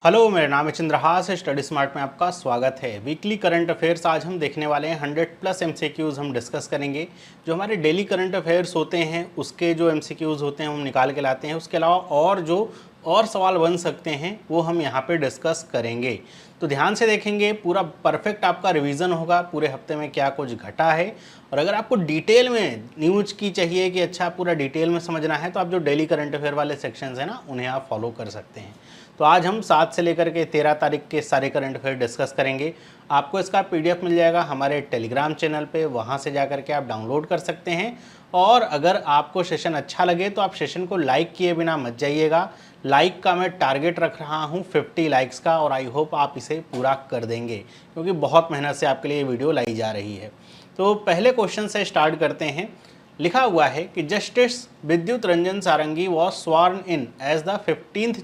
Hello, मेरा नाम है चंद्रहास। स्टडी स्मार्ट में आपका स्वागत है। वीकली करंट अफेयर्स आज हम देखने वाले हैं। 100+ एमसीक्यूज़ हम डिस्कस करेंगे। जो हमारे डेली करंट अफेयर्स होते हैं उसके जो एमसीक्यूज़ होते हैं हम निकाल के लाते हैं। उसके अलावा और जो सवाल बन सकते हैं वो हम यहाँ पे डिस्कस करेंगे। तो ध्यान से देखेंगे, पूरा परफेक्ट आपका रिवीजन होगा पूरे हफ्ते में क्या कुछ घटा है। और अगर आपको डिटेल में न्यूज़ की चाहिए कि अच्छा पूरा डिटेल में समझना है तो आप जो डेली करंट अफेयर वाले सेक्शंस हैं ना, उन्हें आप फॉलो कर सकते हैं। तो आज हम 7 से लेकर के 13 तारीख के सारे करंट अफेयर डिस्कस करेंगे। आपको इसका पीडीएफ मिल जाएगा हमारे टेलीग्राम चैनल पे, वहाँ से जा कर के आप डाउनलोड कर सकते हैं। और अगर आपको सेशन अच्छा लगे तो आप सेशन को लाइक किए बिना मत जाइएगा। लाइक का मैं टारगेट रख रहा हूँ 50 लाइक्स का, और आई होप आप इसे पूरा कर देंगे क्योंकि बहुत मेहनत से आपके लिए ये वीडियो लाई जा रही है। तो पहले क्वेश्चन से स्टार्ट करते हैं। लिखा हुआ है कि justice Vidyut Ranjan Sarangi was sworn in as the 15th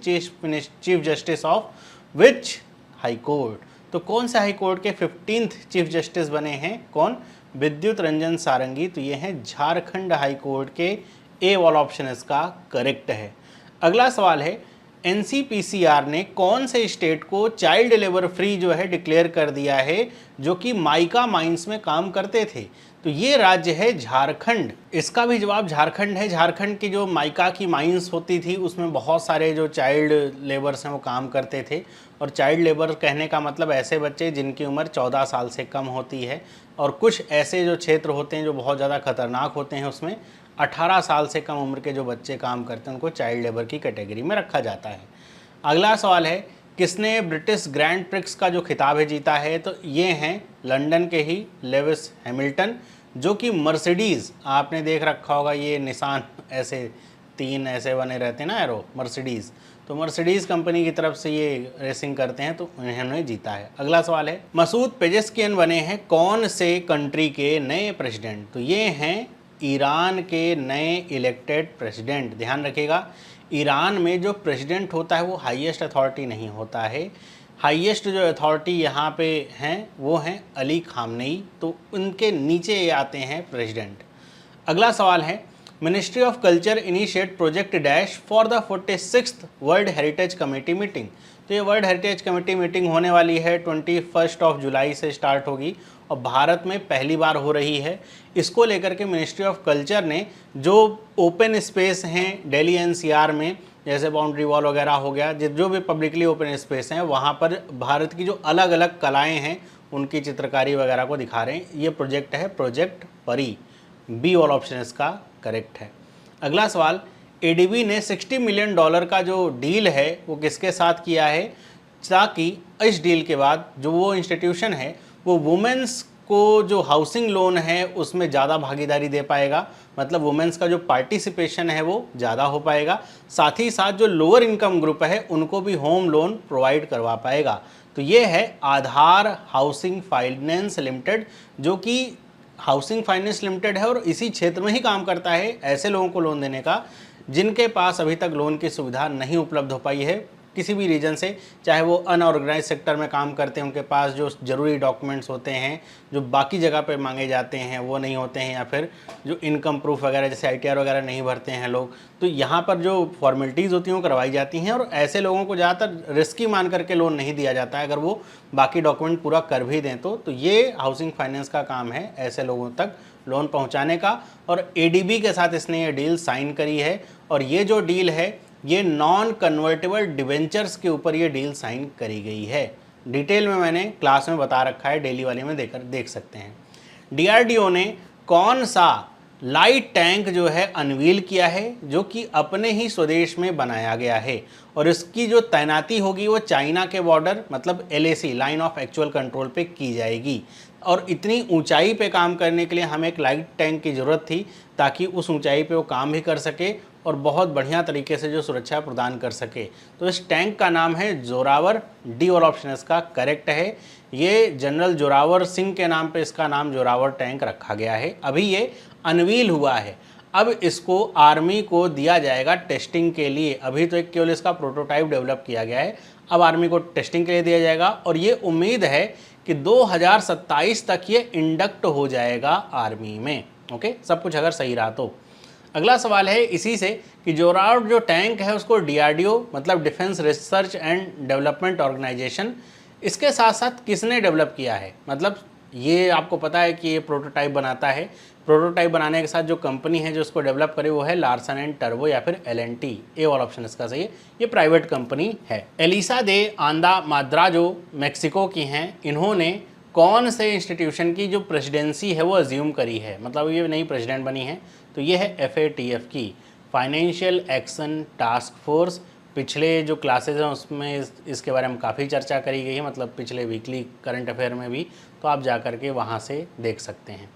chief justice of which high court. तो कौन से हाई कोर्ट के 15th चीफ जस्टिस बने हैं? कौन? विद्युत रंजन सारंगी। तो ये हैं झारखंड हाई कोर्ट के। ए वाला ऑप्शन इसका करेक्ट है। अगला सवाल है, एनसीपीसीआर ने कौन से स्टेट को चाइल्ड लेबर फ्री जो है डिक्लेयर कर दिया है जो कि माइका माइंस में काम करते थे? तो ये राज्य है झारखंड। इसका भी जवाब झारखंड है। झारखंड की जो माइका की माइंस होती थी उसमें बहुत सारे जो चाइल्ड लेबर्स हैं वो काम करते थे। और चाइल्ड लेबर कहने का मतलब ऐसे बच्चे जिनकी उम्र 14 साल से कम होती है। और कुछ ऐसे जो क्षेत्र होते हैं जो बहुत ज़्यादा खतरनाक होते हैं, उसमें 18 साल से कम उम्र के जो बच्चे काम करते हैं उनको चाइल्ड लेबर की कैटेगरी में रखा जाता है। अगला सवाल है, किसने ब्रिटिश ग्रैंड प्रिक्स का जो खिताब है जीता है? तो ये हैं लंदन के ही लेविस हैमिल्टन, जो कि मर्सिडीज़, आपने देख रखा होगा ये निशान ऐसे 3 ऐसे बने रहते हैं ना एरो, मर्सिडीज़। तो मर्सिडीज़ कंपनी की तरफ से ये रेसिंग करते हैं, तो इन्होंने जीता है। अगला सवाल है, मसूद पेजेस्कियन बने हैं कौन से कंट्री के नए प्रेसिडेंट? तो ये हैं ईरान के नए इलेक्टेड प्रेसिडेंट। ध्यान रखिएगा, ईरान में जो प्रेसिडेंट होता है वो हाईएस्ट अथॉरिटी नहीं होता है। हाईएस्ट जो अथॉरिटी यहाँ पे हैं वो हैं अली खामनेई। तो उनके नीचे ये आते हैं प्रेसिडेंट। अगला सवाल है, ministry of culture initiate project dash for the 46th world heritage committee meeting. तो ये वर्ल्ड हेरिटेज कमेटी मीटिंग होने वाली है 21 जुलाई से स्टार्ट होगी और भारत में पहली बार हो रही है। इसको लेकर के मिनिस्ट्री ऑफ कल्चर ने जो ओपन स्पेस हैं दिल्ली एनसीआर में, जैसे बाउंड्री वॉल वगैरह हो गया, जो भी पब्लिकली ओपन स्पेस हैं वहाँ पर भारत की जो अलग अलग कलाएँ हैं उनकी चित्रकारी वगैरह को दिखा रहे हैं। ये प्रोजेक्ट है प्रोजेक्ट परी। बी वाला ऑप्शन इसका करेक्ट है। अगला सवाल, एडीबी ने $60 मिलियन का जो डील है वो किसके साथ किया है, ताकि इस डील के बाद जो वो इंस्टीट्यूशन है वो वुमेन्स को जो हाउसिंग लोन है उसमें ज़्यादा भागीदारी दे पाएगा। मतलब वुमेन्स का जो पार्टिसिपेशन है वो ज़्यादा हो पाएगा। साथ ही साथ जो लोअर इनकम ग्रुप है उनको भी होम लोन प्रोवाइड करवा पाएगा। तो ये है आधार हाउसिंग फाइनेंस लिमिटेड, जो कि हाउसिंग फाइनेंस लिमिटेड है और इसी क्षेत्र में ही काम करता है ऐसे लोगों को लोन देने का जिनके पास अभी तक लोन की सुविधा नहीं उपलब्ध हो पाई है किसी भी रीजन से। चाहे वो अनऑर्गेनाइज सेक्टर में काम करते हैं, उनके पास जो ज़रूरी डॉक्यूमेंट्स होते हैं जो बाकी जगह पे मांगे जाते हैं वो नहीं होते हैं, या फिर जो इनकम प्रूफ वगैरह जैसे आईटीआर वगैरह नहीं भरते हैं लोग, तो यहाँ पर जो फॉर्मेलिटीज़ होती हैं वो करवाई जाती हैं। और ऐसे लोगों को ज़्यादातर रिस्की मान करके लोन नहीं दिया जाता है अगर वो बाकी डॉक्यूमेंट पूरा कर भी दें तो ये हाउसिंग फाइनेंस का काम है ऐसे लोगों तक लोन पहुँचाने का। और एडीबी के साथ इसने ये डील साइन करी है। और ये जो डील है ये नॉन कन्वर्टेबल डिवेंचर्स के ऊपर ये डील साइन करी गई है। डिटेल में मैंने क्लास में बता रखा है, डेली वाले में देख सकते हैं। डीआरडीओ ने कौन सा लाइट टैंक जो है अनवील किया है जो कि अपने ही स्वदेश में बनाया गया है, और इसकी जो तैनाती होगी वो चाइना के बॉर्डर मतलब LAC line of actual control पे की जाएगी। और इतनी ऊंचाई पे काम करने के लिए हमें एक लाइट टैंक की ज़रूरत थी ताकि उस ऊंचाई पे वो काम भी कर सके और बहुत बढ़िया तरीके से जो सुरक्षा प्रदान कर सके। तो इस टैंक का नाम है जोरावर। डी और ऑप्शन इसका करेक्ट है। ये जनरल जोरावर सिंह के नाम पे इसका नाम जोरावर टैंक रखा गया है। अभी ये अनवील हुआ है, अब इसको आर्मी को दिया जाएगा टेस्टिंग के लिए। अभी तो एक केवल इसका प्रोटोटाइप डेवलप किया गया है, अब आर्मी को टेस्टिंग के लिए दिया जाएगा। और ये उम्मीद है कि 2027 तक ये इंडक्ट हो जाएगा आर्मी में। ओके, सब कुछ अगर सही रहा तो। अगला सवाल है इसी से कि जोराउट जो टैंक है उसको डीआरडीओ मतलब defence research and development organisation, इसके साथ साथ किसने डेवलप किया है। मतलब ये आपको पता है कि ये प्रोटोटाइप बनाता है, प्रोटोटाइप बनाने के साथ जो कंपनी है जो इसको डेवलप करे वो है लार्सन एंड टर्बो या फिर LNT। ए वाला ऑप्शन इसका सही है, ये प्राइवेट कंपनी है। एलिसा दे आंदा माद्रा जो मैक्सिको की हैं, इन्होंने कौन से इंस्टीट्यूशन की जो प्रेसिडेंसी है वो अज्यूम करी है, मतलब ये नई प्रेसिडेंट बनी है, तो ये है FATF की, फाइनेंशियल एक्शन टास्क फोर्स। पिछले जो क्लासेज हैं उसमें इसके बारे में काफ़ी चर्चा करी गई है, मतलब पिछले वीकली करंट अफेयर में भी, तो आप जा कर के वहाँ से देख सकते हैं।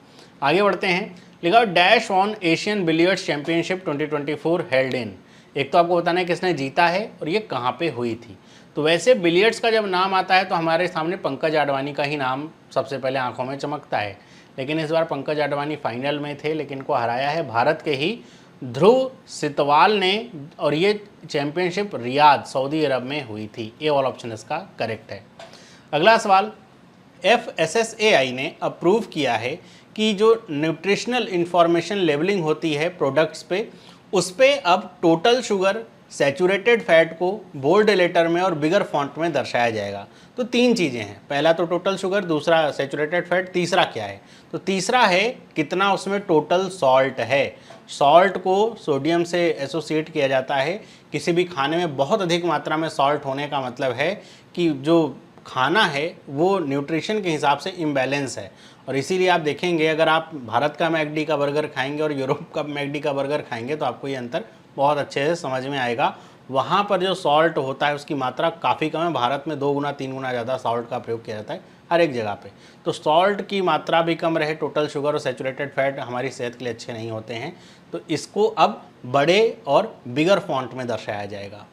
आगे बढ़ते हैं, लिखा dash on Asian billiards championship 2024 held in. एक तो आपको बताना है किसने जीता है और ये कहाँ पे हुई थी। तो वैसे बिलियर्ड्स का जब नाम आता है तो हमारे सामने पंकज आडवाणी का ही नाम सबसे पहले आंखों में चमकता है, लेकिन इस बार पंकज आडवाणी फाइनल में थे, लेकिन इनको हराया है भारत के ही ध्रुव सितवाल ने, और ये चैंपियनशिप रियाद सऊदी अरब में हुई थी। ए वाला ऑप्शन इसका करेक्ट है। अगला सवाल, FSSAI ने अप्रूव किया है कि जो न्यूट्रिशनल इंफॉर्मेशन लेबलिंग होती है प्रोडक्ट्स पे, उस पे अब टोटल शुगर, सैचुरेटेड फैट को बोल्ड लेटर में और बिगर फॉन्ट में दर्शाया जाएगा। तो तीन चीज़ें हैं, पहला तो टोटल शुगर, दूसरा सैचुरेटेड फैट, तीसरा क्या है, तो तीसरा है कितना उसमें टोटल सॉल्ट है। सॉल्ट को सोडियम से एसोसिएट किया जाता है, किसी भी खाने में बहुत अधिक मात्रा में सॉल्ट होने का मतलब है कि जो खाना है वो न्यूट्रिशन के हिसाब से इम्बैलेंस है। और इसीलिए आप देखेंगे अगर आप भारत का मैकडी का बर्गर खाएंगे और यूरोप का मैकडी का बर्गर खाएंगे तो आपको ये अंतर बहुत अच्छे से समझ में आएगा। वहाँ पर जो सॉल्ट होता है उसकी मात्रा काफ़ी कम है, भारत में 2 गुना 3 गुना ज़्यादा सॉल्ट का प्रयोग किया जाता है हर एक जगह पे। तो सॉल्ट की मात्रा भी कम रहे, टोटल शुगर और सैचुरेटेड फैट हमारी सेहत के लिए अच्छे नहीं होते हैं, तो इसको अब बड़े और बिगर फॉन्ट में दर्शाया जाएगा।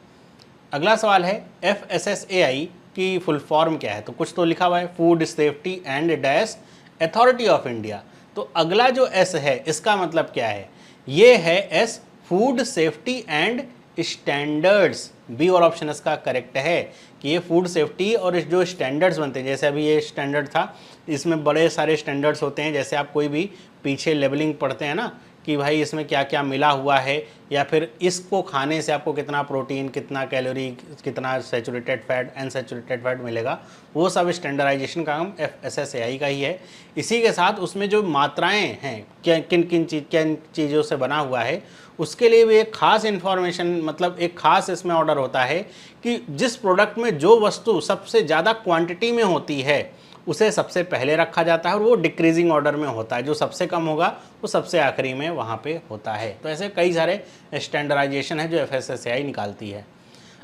अगला सवाल है FSSAI की फुल फॉर्म क्या है, तो कुछ तो लिखा हुआ है food safety and dash authority of India. तो अगला जो S है इसका मतलब क्या है, ये है S food safety and standards. B और ऑप्शन इसका करेक्ट है कि ये फूड सेफ्टी और इस जो स्टैंडर्ड्स बनते हैं, जैसे अभी ये स्टैंडर्ड था, इसमें बड़े सारे स्टैंडर्ड्स होते हैं। जैसे आप कोई भी पीछे लेबलिंग पढ़ते हैं ना कि भाई इसमें क्या क्या मिला हुआ है, या फिर इसको खाने से आपको कितना प्रोटीन, कितना कैलोरी, कितना सैचुरेटेड फैट, अनसैचुरेटेड फैट मिलेगा, वो सब स्टैंडर्डाइजेशन का काम FSSAI का ही है। इसी के साथ उसमें जो मात्राएं हैं किन चीज़ों से बना हुआ है, उसके लिए भी एक खास इन्फॉर्मेशन, मतलब एक खास इसमें ऑर्डर होता है कि जिस प्रोडक्ट में जो वस्तु सबसे ज़्यादा क्वांटिटी में होती है उसे सबसे पहले रखा जाता है, और वो डिक्रीजिंग ऑर्डर में होता है, जो सबसे कम होगा वो सबसे आखिरी में वहाँ पे होता है। तो ऐसे कई सारे स्टैंडर्डाइजेशन है जो FSSAI निकालती है।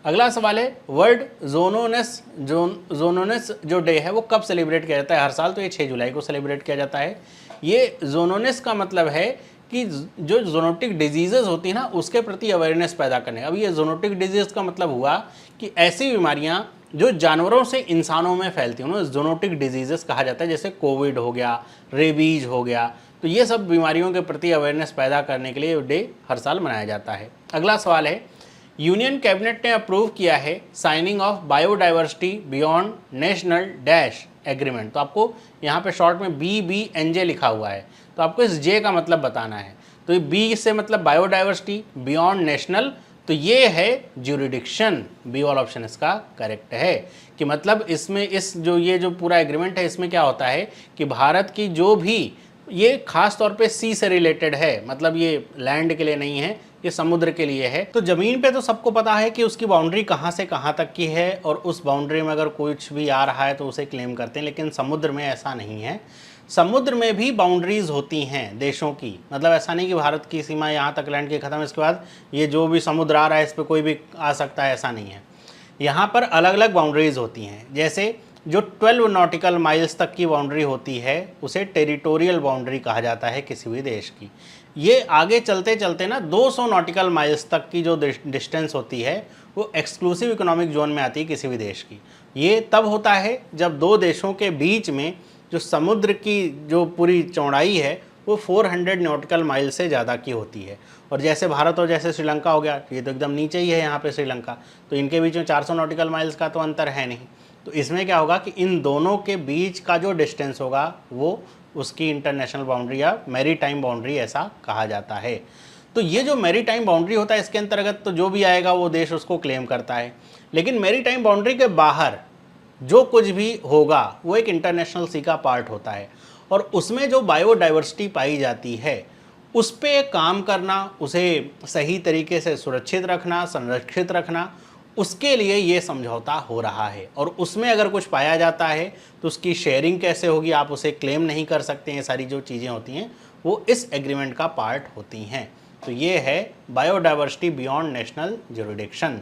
अगला सवाल है वर्ल्ड जोनोनेस जो डे है वो कब सेलिब्रेट किया जाता है हर साल, तो ये 6 जुलाई को सेलिब्रेट किया जाता है। ये जोनोनेस का मतलब है कि जो जोनोटिक डिजीज़ेज होती हैं ना उसके प्रति अवेयरनेस पैदा करने। अब ये जोनोटिक डिजीज़ का मतलब हुआ कि ऐसी बीमारियां जो जानवरों से इंसानों में फैलती हैं उन्हें जोनोटिक डिजीज़ेस कहा जाता है, जैसे कोविड हो गया, रेबीज हो गया। तो ये सब बीमारियों के प्रति अवेयरनेस पैदा करने के लिए डे हर साल मनाया जाता है। अगला सवाल है यूनियन कैबिनेट ने अप्रूव किया है signing off biodiversity beyond national dash agreement. तो आपको यहाँ पे शॉर्ट में BBNJ लिखा हुआ है, तो आपको इस J का मतलब बताना है। तो ये B से मतलब बायोडाइवर्सिटी, बियॉन्ड नेशनल, तो ये है ज्यूरिडिक्शन। बी वाला ऑप्शन इसका करेक्ट है कि मतलब इसमें ये जो पूरा एग्रीमेंट है इसमें क्या होता है कि भारत की जो भी, ये खास तौर पे सी से रिलेटेड है, मतलब ये लैंड के लिए नहीं है, ये समुद्र के लिए है। तो ज़मीन पे तो सबको पता है कि उसकी बाउंड्री कहाँ से कहाँ तक की है, और उस बाउंड्री में अगर कुछ भी आ रहा है तो उसे क्लेम करते हैं, लेकिन समुद्र में ऐसा नहीं है। समुद्र में भी बाउंड्रीज होती हैं देशों की, मतलब ऐसा नहीं कि भारत की सीमा यहाँ तक लैंड की ख़त्म, इसके बाद ये जो भी समुद्र आ रहा है इस पर कोई भी आ सकता है, ऐसा नहीं है। यहाँ पर अलग अलग बाउंड्रीज होती हैं। जैसे जो 12 नॉटिकल माइल्स तक की बाउंड्री होती है उसे टेरिटोरियल बाउंड्री कहा जाता है किसी भी देश की। ये आगे चलते चलते ना 200 नॉटिकल माइल्स तक की जो डिस्टेंस होती है वो एक्सक्लूसिव इकोनॉमिक जोन में आती है किसी भी देश की। ये तब होता है जब दो देशों के बीच में जो समुद्र की जो पूरी चौड़ाई है वो 400 नॉटिकल माइल से ज़्यादा की होती है। और जैसे भारत और जैसे श्रीलंका हो गया, ये तो एकदम नीचे ही है यहाँ पे श्रीलंका, तो इनके बीच में 400 नॉटिकल माइल्स का तो अंतर है नहीं। तो इसमें क्या होगा कि इन दोनों के बीच का जो डिस्टेंस होगा वो उसकी इंटरनेशनल बाउंड्री या मैरीटाइम बाउंड्री ऐसा कहा जाता है। तो ये जो मैरीटाइम बाउंड्री होता है इसके अंतर्गत तो जो भी आएगा वो देश उसको क्लेम करता है। लेकिन मैरीटाइम बाउंड्री के बाहर जो कुछ भी होगा वो एक इंटरनेशनल सी का पार्ट होता है, और उसमें जो बायोडाइवर्सिटी पाई जाती है उस पे काम करना, उसे सही तरीके से सुरक्षित रखना, संरक्षित रखना, उसके लिए ये समझौता हो रहा है। और उसमें अगर कुछ पाया जाता है तो उसकी शेयरिंग कैसे होगी, आप उसे क्लेम नहीं कर सकते हैं, सारी जो चीज़ें होती हैं वो इस एग्रीमेंट का पार्ट होती हैं। तो ये है बायोडाइवर्सिटी बियॉन्ड नेशनल ज्यूरिडिक्शन।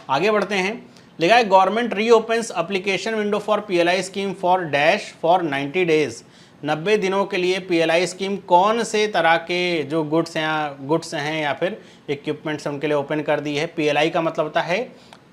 आगे बढ़ते हैं। लिखा है government reopens application window for PLI scheme for dash for 90 days. 90 दिनों के लिए पीएलआई स्कीम कौन से तरह के जो गुड्स हैं या फिर इक्विपमेंट्स उनके लिए ओपन कर दी है। पीएलआई का मतलब होता है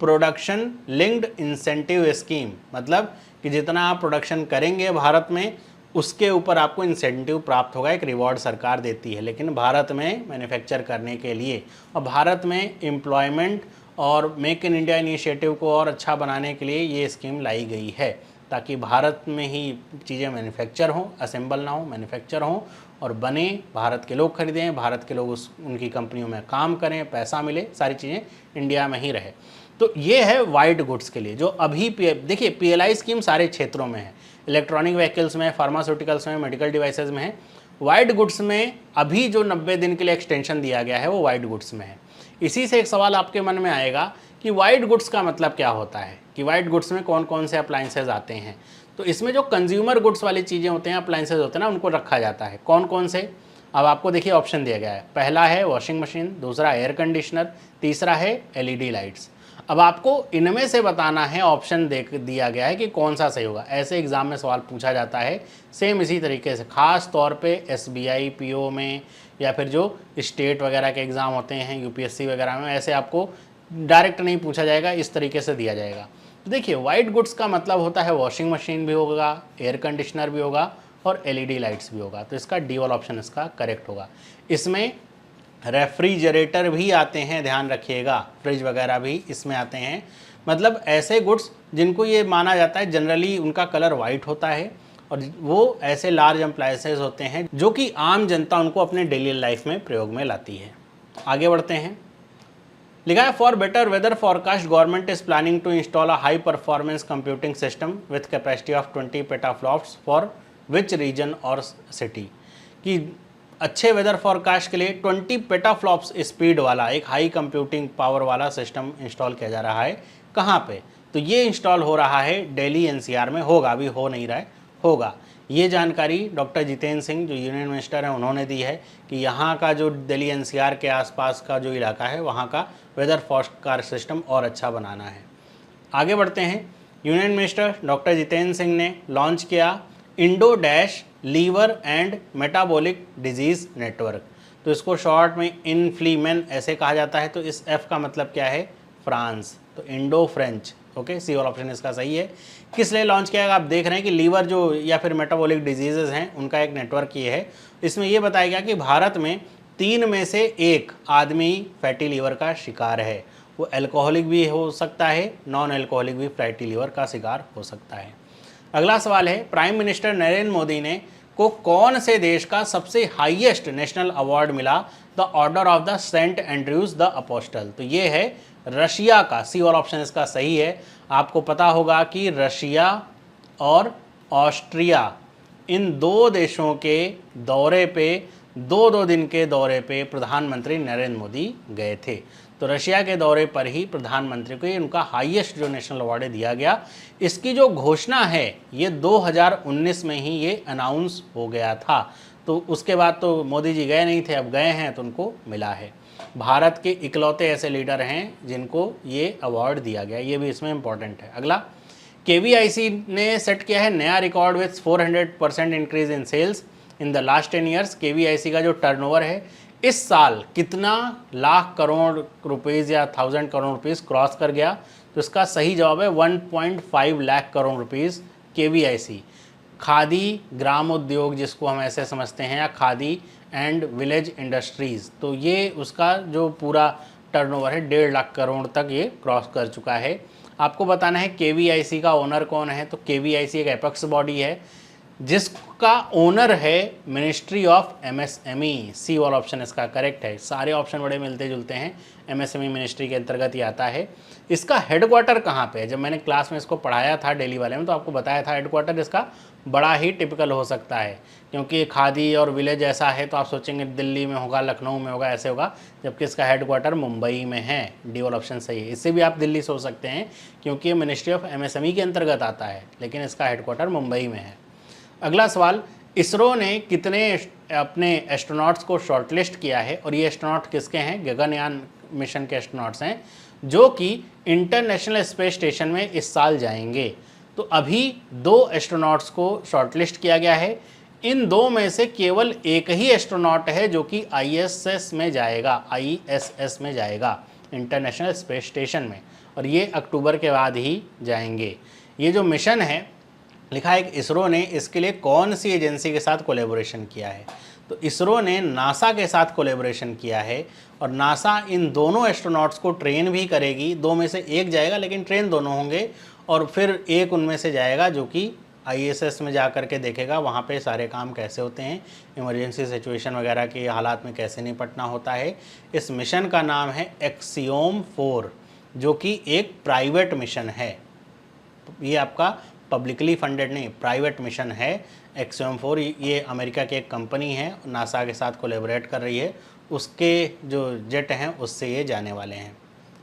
प्रोडक्शन लिंक्ड इंसेंटिव स्कीम, मतलब कि जितना आप प्रोडक्शन करेंगे भारत में उसके ऊपर आपको इंसेंटिव प्राप्त होगा, एक रिवॉर्ड सरकार देती है। लेकिन भारत में मैन्युफैक्चर करने के लिए और भारत में एम्प्लॉयमेंट और मेक इन इंडिया इनिशिएटिव को और अच्छा बनाने के लिए ये स्कीम लाई गई है, ताकि भारत में ही चीज़ें मैन्युफैक्चर हों, असेंबल ना हो, मैन्युफैक्चर हों और बने, भारत के लोग खरीदें, भारत के लोग उनकी कंपनियों में काम करें, पैसा मिले, सारी चीज़ें इंडिया में ही रहे। तो ये है वाइट गुड्स के लिए जो अभी देखिए पीएलआई स्कीम सारे क्षेत्रों में है, इलेक्ट्रॉनिक व्हीकल्स में, फार्मास्यूटिकल्स में, मेडिकल डिवाइसेज में है। वाइट गुड्स में अभी जो 90 दिन के लिए एक्सटेंशन दिया गया है वो वाइट गुड्स में है। इसी से एक सवाल आपके मन में आएगा कि वाइट गुड्स का मतलब क्या होता है, कि वाइट गुड्स में कौन कौन से अप्लाइंसेज आते हैं। तो इसमें जो कंज्यूमर गुड्स वाली चीज़ें होते हैं, अप्लाइंसेज होते हैं ना, उनको रखा जाता है। कौन कौन से, अब आपको देखिए ऑप्शन दिया गया है। पहला है वॉशिंग मशीन, दूसरा एयर कंडीशनर, तीसरा है एलईडी लाइट्स। अब आपको इनमें से बताना है, ऑप्शन दिया गया है कि कौन सा सही होगा। ऐसे एग्जाम में सवाल पूछा जाता है सेम इसी तरीके से, खास तौर पे एसबीआई पीओ में या फिर जो स्टेट वगैरह के एग्ज़ाम होते हैं यूपीएससी वगैरह में, ऐसे आपको डायरेक्ट नहीं पूछा जाएगा, इस तरीके से दिया जाएगा। तो देखिए वाइट गुड्स का मतलब होता है वॉशिंग मशीन भी होगा, एयर कंडीशनर भी होगा और एलईडी लाइट्स भी होगा। तो इसका डी वाला ऑप्शन इसका करेक्ट होगा। इसमें रेफ्रिजरेटर भी आते हैं, ध्यान रखिएगा, फ्रिज वगैरह भी इसमें आते हैं। मतलब ऐसे गुड्स जिनको ये माना जाता है जनरली उनका कलर वाइट होता है और वो ऐसे लार्ज अप्लायंसेज होते हैं जो कि आम जनता उनको अपने डेली लाइफ में प्रयोग में लाती है। आगे बढ़ते हैं। लिखा है for better weather forecast government is planning to install a high performance computing system with capacity of 20 petaflops for which region और सिटी। कि अच्छे वेदर फॉरकास्ट के लिए 20 पेटाफ्लॉप्स स्पीड वाला एक हाई कंप्यूटिंग पावर वाला सिस्टम इंस्टॉल किया जा रहा है। कहाँ पे? तो ये इंस्टॉल हो रहा है दिल्ली एनसीआर में, होगा, अभी हो नहीं रहा है, होगा। ये जानकारी डॉक्टर जितेंद्र सिंह जो यूनियन मिनिस्टर हैं उन्होंने दी है कि यहाँ का जो दिल्ली एनसीआर के आसपास का जो इलाका है वहाँ का वेदर फॉरकास्ट सिस्टम और अच्छा बनाना है। आगे बढ़ते हैं। Union minister doctor Jitendra Singh ने लॉन्च किया Indo dash liver and metabolic disease network. तो इसको शॉर्ट में इनफ्लीमेन ऐसे कहा जाता है। तो इस एफ का मतलब क्या है? फ्रांस, तो इंडो फ्रेंच। ओके, सी वाला ऑप्शन इसका सही है। किस लिए लॉन्च किया गया? आप देख रहे हैं कि लीवर जो या फिर मेटाबॉलिक डिजीजेज हैं उनका एक नेटवर्क ये है। इसमें यह बताया गया कि भारत में 3 में से 1 आदमी फैटी लीवर का शिकार है। वो अल्कोहलिक भी हो सकता है, नॉन अल्कोहलिक भी फैटी लीवर का शिकार हो सकता है। अगला सवाल है प्राइम मिनिस्टर नरेंद्र मोदी ने को कौन से देश का सबसे हाईएस्ट नेशनल अवार्ड मिला? The Order of the Saint Andrews the Apostle. तो ये है रशिया का, सी वाला ऑप्शन इसका सही है। आपको पता होगा कि रशिया और ऑस्ट्रिया इन 2 देशों के दौरे पे 2-2 दिन के दौरे पे प्रधानमंत्री नरेंद्र मोदी गए थे। तो रशिया के दौरे पर ही प्रधानमंत्री को ये उनका हाईएस्ट जो नेशनल अवार्ड दिया गया। इसकी जो घोषणा है ये 2019 में ही ये अनाउंस हो गया था। तो उसके बाद तो मोदी जी गए नहीं थे, अब गए हैं तो उनको मिला है। भारत के इकलौते ऐसे लीडर हैं जिनको ये अवार्ड दिया गया, ये भी इसमें इंपॉर्टेंट है। अगला, केवीआईसी ने सेट किया है नया record with 400% increase in sales in the last 10 years. KVIC का जो टर्नओवर है इस साल कितना लाख करोड़ रुपीज़ या 1000 करोड़ रुपीज़ क्रॉस कर गया? तो इसका सही जवाब है 1.5 लाख करोड़ रुपीज़ केवीआईसी। खादी ग्राम उद्योग जिसको हम ऐसे समझते हैं, या खादी एंड विलेज इंडस्ट्रीज़, तो ये उसका जो पूरा टर्नओवर है 1.5 लाख करोड़ तक ये क्रॉस कर चुका है। आपको बताना है केवीआईसी का ओनर कौन है। तो केवीआईसी एक एपेक्स बॉडी है जिसका ओनर है मिनिस्ट्री ऑफ एमएसएमई। सी वाला ऑप्शन इसका करेक्ट है। सारे ऑप्शन बड़े मिलते जुलते हैं, एमएसएमई मिनिस्ट्री के अंतर्गत ही आता है। इसका हेडक्वार्टर कहाँ पे है? जब मैंने क्लास में इसको पढ़ाया था डेली वाले में तो आपको बताया था हेडक्वार्टर इसका बड़ा ही टिपिकल हो सकता है, क्योंकि खादी और विलेज ऐसा है तो आप सोचेंगे दिल्ली में होगा, लखनऊ में होगा, ऐसे होगा, जबकि इसका हेडक्वार्टर मुंबई में है। डी वाला ऑप्शन सही है। इससे भी आप दिल्ली सोच सकते हैं क्योंकि ये मिनिस्ट्री ऑफ एमएसएमई के अंतर्गत आता है, लेकिन इसका हेडक्वार्टर मुंबई में है। अगला सवाल, इसरो ने कितने अपने एस्ट्रोनॉट्स को शॉर्टलिस्ट किया है? और ये एस्ट्रोनॉट किसके हैं? गगनयान मिशन के एस्ट्रोनॉट्स हैं जो कि इंटरनेशनल स्पेस स्टेशन में इस साल जाएंगे। तो अभी 2 एस्ट्रोनॉट्स को शॉर्टलिस्ट किया गया है। इन 2 में से केवल एक ही एस्ट्रोनॉट है जो कि आईएसएस में जाएगा, आईएसएस में जाएगा, इंटरनेशनल स्पेस स्टेशन में, और ये अक्टूबर के बाद ही जाएंगे। ये जो मिशन है लिखा है कि इसरो ने इसके लिए कौन सी एजेंसी के साथ कोलैबोरेशन किया है? तो इसरो ने नासा के साथ कोलैबोरेशन किया है और नासा इन दोनों एस्ट्रोनॉट्स को ट्रेन भी करेगी। 2 में से एक जाएगा लेकिन ट्रेन दोनों होंगे, और फिर एक उनमें से जाएगा जो कि आईएसएस में जा कर के देखेगा वहाँ पे सारे काम कैसे होते हैं, इमरजेंसी सिचुएशन वगैरह के हालात में कैसे निपटना होता है। इस मिशन का नाम है एक्सियोम 4, जो कि एक प्राइवेट मिशन है। ये आपका पब्लिकली फंडेड नहीं, प्राइवेट मिशन है एक्सियोम 4। ये अमेरिका की एक कंपनी है, नासा के साथ कोलैबोरेट कर रही है, उसके जो जेट हैं उससे ये जाने वाले हैं।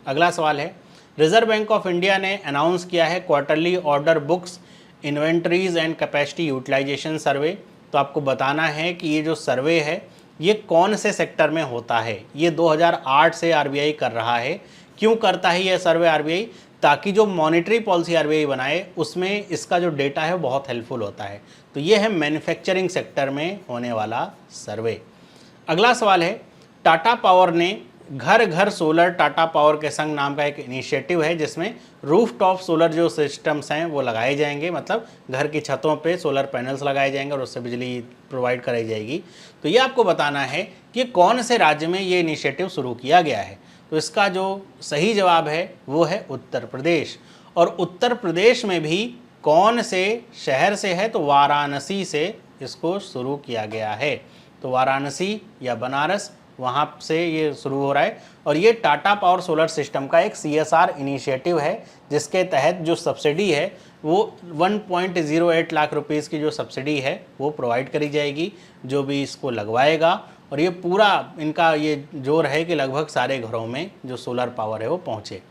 अगला सवाल है, रिजर्व बैंक ऑफ इंडिया ने अनाउंस किया है quarterly order books inventories and capacity utilization survey. तो आपको बताना है कि ये जो सर्वे है ये कौन से सेक्टर में होता है। ये 2008 से आरबीआई कर रहा है। क्यों करता है यह सर्वे आरबीआई? ताकि जो मॉनेटरी पॉलिसी आरबीआई बनाए उसमें इसका जो डेटा है बहुत हेल्पफुल होता है। तो ये है मैन्युफैक्चरिंग सेक्टर में होने वाला सर्वे। अगला सवाल है, टाटा पावर ने घर घर सोलर टाटा पावर के संग नाम का एक इनिशिएटिव है जिसमें रूफ टॉप सोलर जो सिस्टम्स हैं वो लगाए जाएंगे, मतलब घर की छतों पे सोलर पैनल्स लगाए जाएंगे और उससे बिजली प्रोवाइड कराई जाएगी। तो ये आपको बताना है कि कौन से राज्य में ये इनिशिएटिव शुरू किया गया है। तो इसका जो सही जवाब है वो है उत्तर प्रदेश। और उत्तर प्रदेश में भी कौन से शहर से है? तो वाराणसी से इसको शुरू किया गया है। तो वाराणसी या बनारस, वहाँ से ये शुरू हो रहा है। और ये टाटा पावर सोलर सिस्टम का एक CSR इनिशिएटिव है जिसके तहत जो सब्सिडी है वो 1.08 लाख रुपीज़ की जो सब्सिडी है वो प्रोवाइड करी जाएगी जो भी इसको लगवाएगा। और ये पूरा इनका ये जोर है कि लगभग सारे घरों में जो सोलर पावर है वो पहुँचे।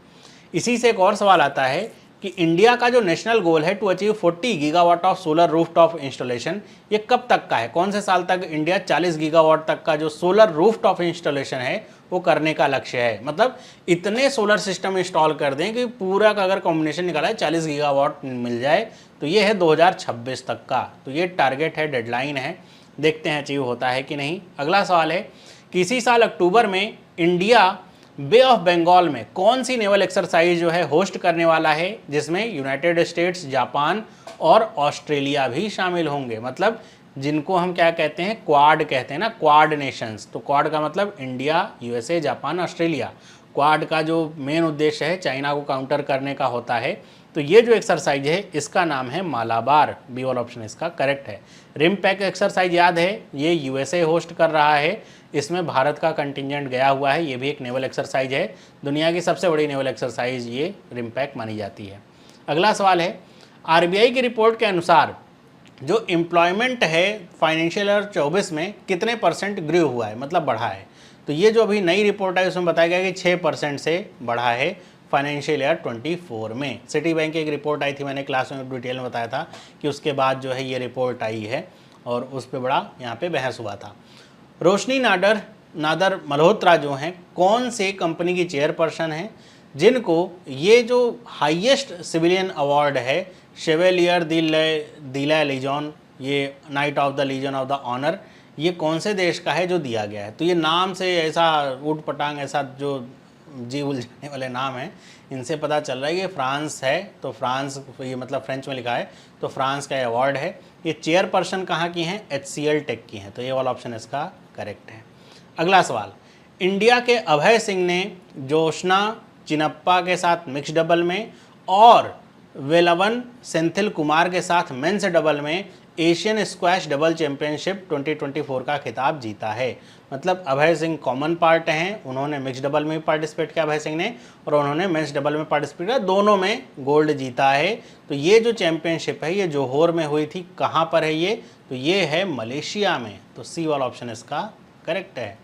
इसी से एक और सवाल आता है कि इंडिया का जो नेशनल गोल है to achieve 40 gigawatt of solar rooftop installation, ये कब तक का है? कौन से साल तक इंडिया 40 गीगावाट तक का जो सोलर रूफटॉप इंस्टॉलेशन है वो करने का लक्ष्य है? मतलब इतने सोलर सिस्टम इंस्टॉल कर दें कि पूरा का अगर कॉम्बिनेशन निकाला है 40 गीगावाट मिल जाए। तो ये है 2026 तक का। तो ये टारगेट है, डेडलाइन है, देखते हैं अचीव होता है कि नहीं। अगला सवाल है, किसी साल अक्टूबर में इंडिया बे ऑफ बंगाल में कौन सी नेवल एक्सरसाइज जो है होस्ट करने वाला है जिसमें यूनाइटेड स्टेट्स, जापान और ऑस्ट्रेलिया भी शामिल होंगे? मतलब जिनको हम क्या कहते हैं, क्वाड कहते हैं ना, क्वाड नेशंस। तो क्वाड का मतलब India, USA, Japan, Australia. Quad का जो मेन उद्देश्य है चाइना को काउंटर करने का होता है। तो ये जो एक्सरसाइज है इसका नाम है मालाबार। बी वाला ऑप्शन इसका करेक्ट है। रिम पैक एक्सरसाइज याद है, ये यूएसए होस्ट कर रहा है, इसमें भारत का कंटिजेंट गया हुआ है। ये भी एक नेवल एक्सरसाइज है, दुनिया की सबसे बड़ी नेवल एक्सरसाइज ये रिम पैक मानी जाती है। अगला सवाल है, आरबीआई की रिपोर्ट के अनुसार जो एम्प्लॉयमेंट है फाइनेंशियल ईयर 24 में कितने % ग्रो हुआ है, मतलब बढ़ा है? तो ये जो अभी नई रिपोर्ट है उसमें बताया गया कि 6% से बढ़ा है फाइनेंशियल ईयर 24 में। सिटी बैंक की एक रिपोर्ट आई थी, मैंने क्लास में डिटेल में बताया था कि उसके बाद जो है ये रिपोर्ट आई है और उस पर बड़ा यहाँ पे बहस हुआ था। रोशनी नादर मल्होत्रा जो हैं कौन से कंपनी की चेयरपर्सन हैं जिनको ये जो हाईएस्ट सिविलियन अवार्ड है शेवेलियर दिला लीजन, ये knight of the legion of the honour, ये कौन से देश का है जो दिया गया है? तो ये नाम से ऐसा ऊट पटांग ऐसा जो जी उलझाने वाले नाम हैं, इनसे पता चल रहा है कि फ्रांस है। तो फ्रांस, ये मतलब फ्रेंच में लिखा है, तो फ्रांस का अवार्ड है। ये चेयरपर्सन कहाँ की हैं? HCL टेक की हैं। तो ये वाला ऑप्शन इसका करेक्ट है। अगला सवाल, इंडिया के अभय सिंह ने जोशना चिनप्पा के साथ मिक्स डबल में और वेलवन सेंथिल कुमार के साथ मेंस डबल में एशियन स्क्वैश डबल चैंपियनशिप 2024 का खिताब जीता है। मतलब अभय सिंह कॉमन पार्ट हैं, उन्होंने मिक्स डबल में पार्टिसिपेट किया अभय सिंह ने, और उन्होंने मेंस डबल में पार्टिसिपेट किया, दोनों में गोल्ड जीता है। तो ये जो चैंपियनशिप है ये जोहोर में हुई थी। कहाँ पर है ये? तो ये है मलेशिया में। तो सी वाला ऑप्शन इसका करेक्ट है।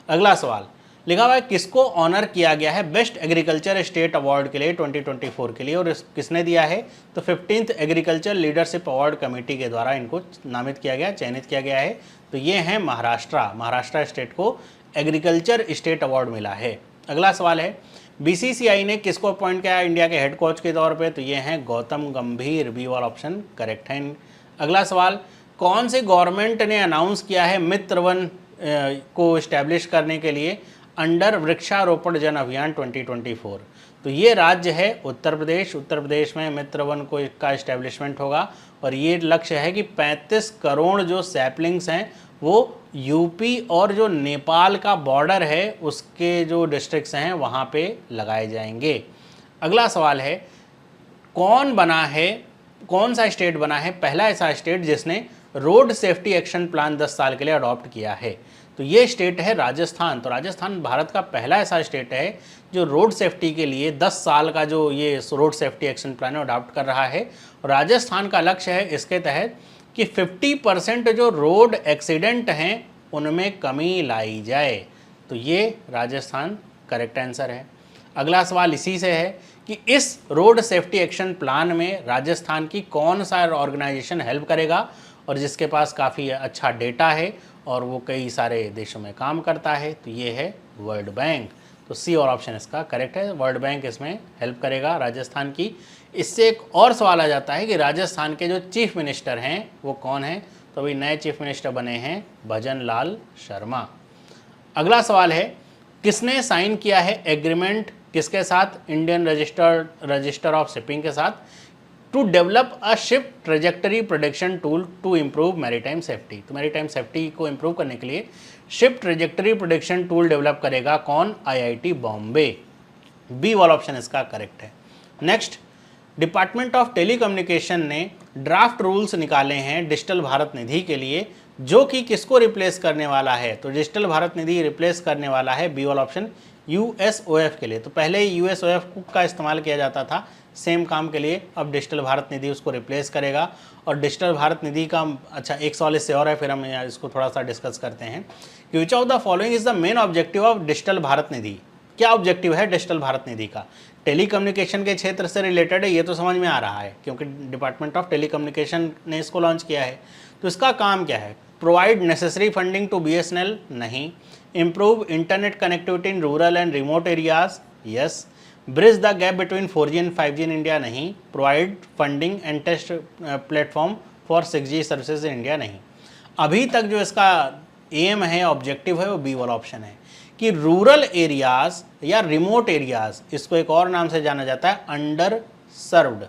अगला सवाल लिखा हुआ है किसको ऑनर किया गया है बेस्ट एग्रीकल्चर स्टेट अवार्ड के लिए 2024 के लिए, और किसने दिया है? तो 15th agriculture leadership award committee के द्वारा इनको नामित किया गया, चयनित किया गया है। तो ये है महाराष्ट्र स्टेट को एग्रीकल्चर स्टेट अवार्ड मिला है। अगला सवाल है बीसीसीआई ने किसको अपॉइंट किया इंडिया के हेड कोच के तौर पे? तो ये हैं गौतम गंभीर। बी वाला ऑप्शन करेक्ट है। अगला सवाल कौन से गवर्नमेंट ने अनाउंस किया है मित्र वन को इस्टेब्लिश करने के लिए अंडर वृक्षारोपण जन अभियान 2024? तो ये राज्य है उत्तर प्रदेश में मित्र वन को का इस्टेब्लिशमेंट होगा, और ये लक्ष्य है कि 35 करोड़ जो सैपलिंग्स हैं वो यूपी और जो नेपाल का बॉर्डर है उसके जो डिस्ट्रिक्ट्स हैं वहाँ पे लगाए जाएंगे। अगला सवाल है कौन सा स्टेट बना है पहला ऐसा स्टेट जिसने रोड सेफ्टी एक्शन प्लान 10 साल के लिए अडॉप्ट किया है? तो ये स्टेट है राजस्थान। तो राजस्थान भारत का पहला ऐसा स्टेट है जो रोड सेफ्टी के लिए 10 साल का जो ये road safety action plan adopt कर रहा है। राजस्थान का लक्ष्य है इसके तहत कि 50% जो रोड एक्सीडेंट हैं उनमें कमी लाई जाए। तो ये राजस्थान करेक्ट आंसर है। अगला सवाल इसी से है कि इस रोड सेफ्टी एक्शन प्लान में राजस्थान की कौन सा ऑर्गेनाइजेशन हेल्प करेगा, और जिसके पास काफ़ी अच्छा डेटा है और वो कई सारे देशों में काम करता है? तो ये है वर्ल्ड बैंक। तो सी और ऑप्शन इसका करेक्ट है। वर्ल्ड बैंक इसमें हेल्प करेगा राजस्थान की। इससे एक और सवाल आ जाता है कि राजस्थान के जो चीफ मिनिस्टर हैं वो कौन हैं? तो अभी नए चीफ मिनिस्टर बने हैं भजन लाल शर्मा। अगला सवाल है किसने साइन किया है एग्रीमेंट किसके साथ? इंडियन रजिस्टर ऑफ शिपिंग के साथ, to develop a ship trajectory prediction tool to improve maritime safety. तो मैरीटाइम सेफ्टी को इम्प्रूव करने के लिए ship trajectory prediction tool develop करेगा कौन? आईआईटी बॉम्बे। बी वाला ऑप्शन इसका करेक्ट है। नेक्स्ट, डिपार्टमेंट ऑफ टेलीकम्युनिकेशन ने ड्राफ्ट रूल्स निकाले हैं डिजिटल भारत निधि के लिए, जो कि किसको रिप्लेस करने वाला है? तो डिजिटल भारत निधि रिप्लेस करने वाला है बी वाला ऑप्शन यूएसओएफ के लिए। तो पहले यूएसओएफ का इस्तेमाल किया जाता था सेम काम के लिए, अब डिजिटल भारत निधि उसको रिप्लेस करेगा। और डिजिटल भारत निधि का अच्छा एक सवाल इससे और है, फिर हम इसको थोड़ा सा डिस्कस करते हैं कि which of the following is the main objective of digital Bharat Nidhi. क्या ऑब्जेक्टिव है डिजिटल भारत निधि का? टेलीकम्युनिकेशन के क्षेत्र से रिलेटेड है, ये तो समझ में आ रहा है क्योंकि डिपार्टमेंट ऑफ टेलीकम्युनिकेशन ने इसको लॉन्च किया है। तो इसका काम क्या है? Provide necessary funding to BSNL? नहीं। Improve internet connectivity in rural and remote areas? Yes. Bridge the gap between 4G and 5G in India? नहीं। Provide funding and test platform for 6G services in India? नहीं। अभी तक जो इसका M है, objective है, वो बी वाला ऑप्शन है कि रूरल एरियाज या रिमोट एरियाज, इसको एक और नाम से जाना जाता है अंडर सर्व्ड,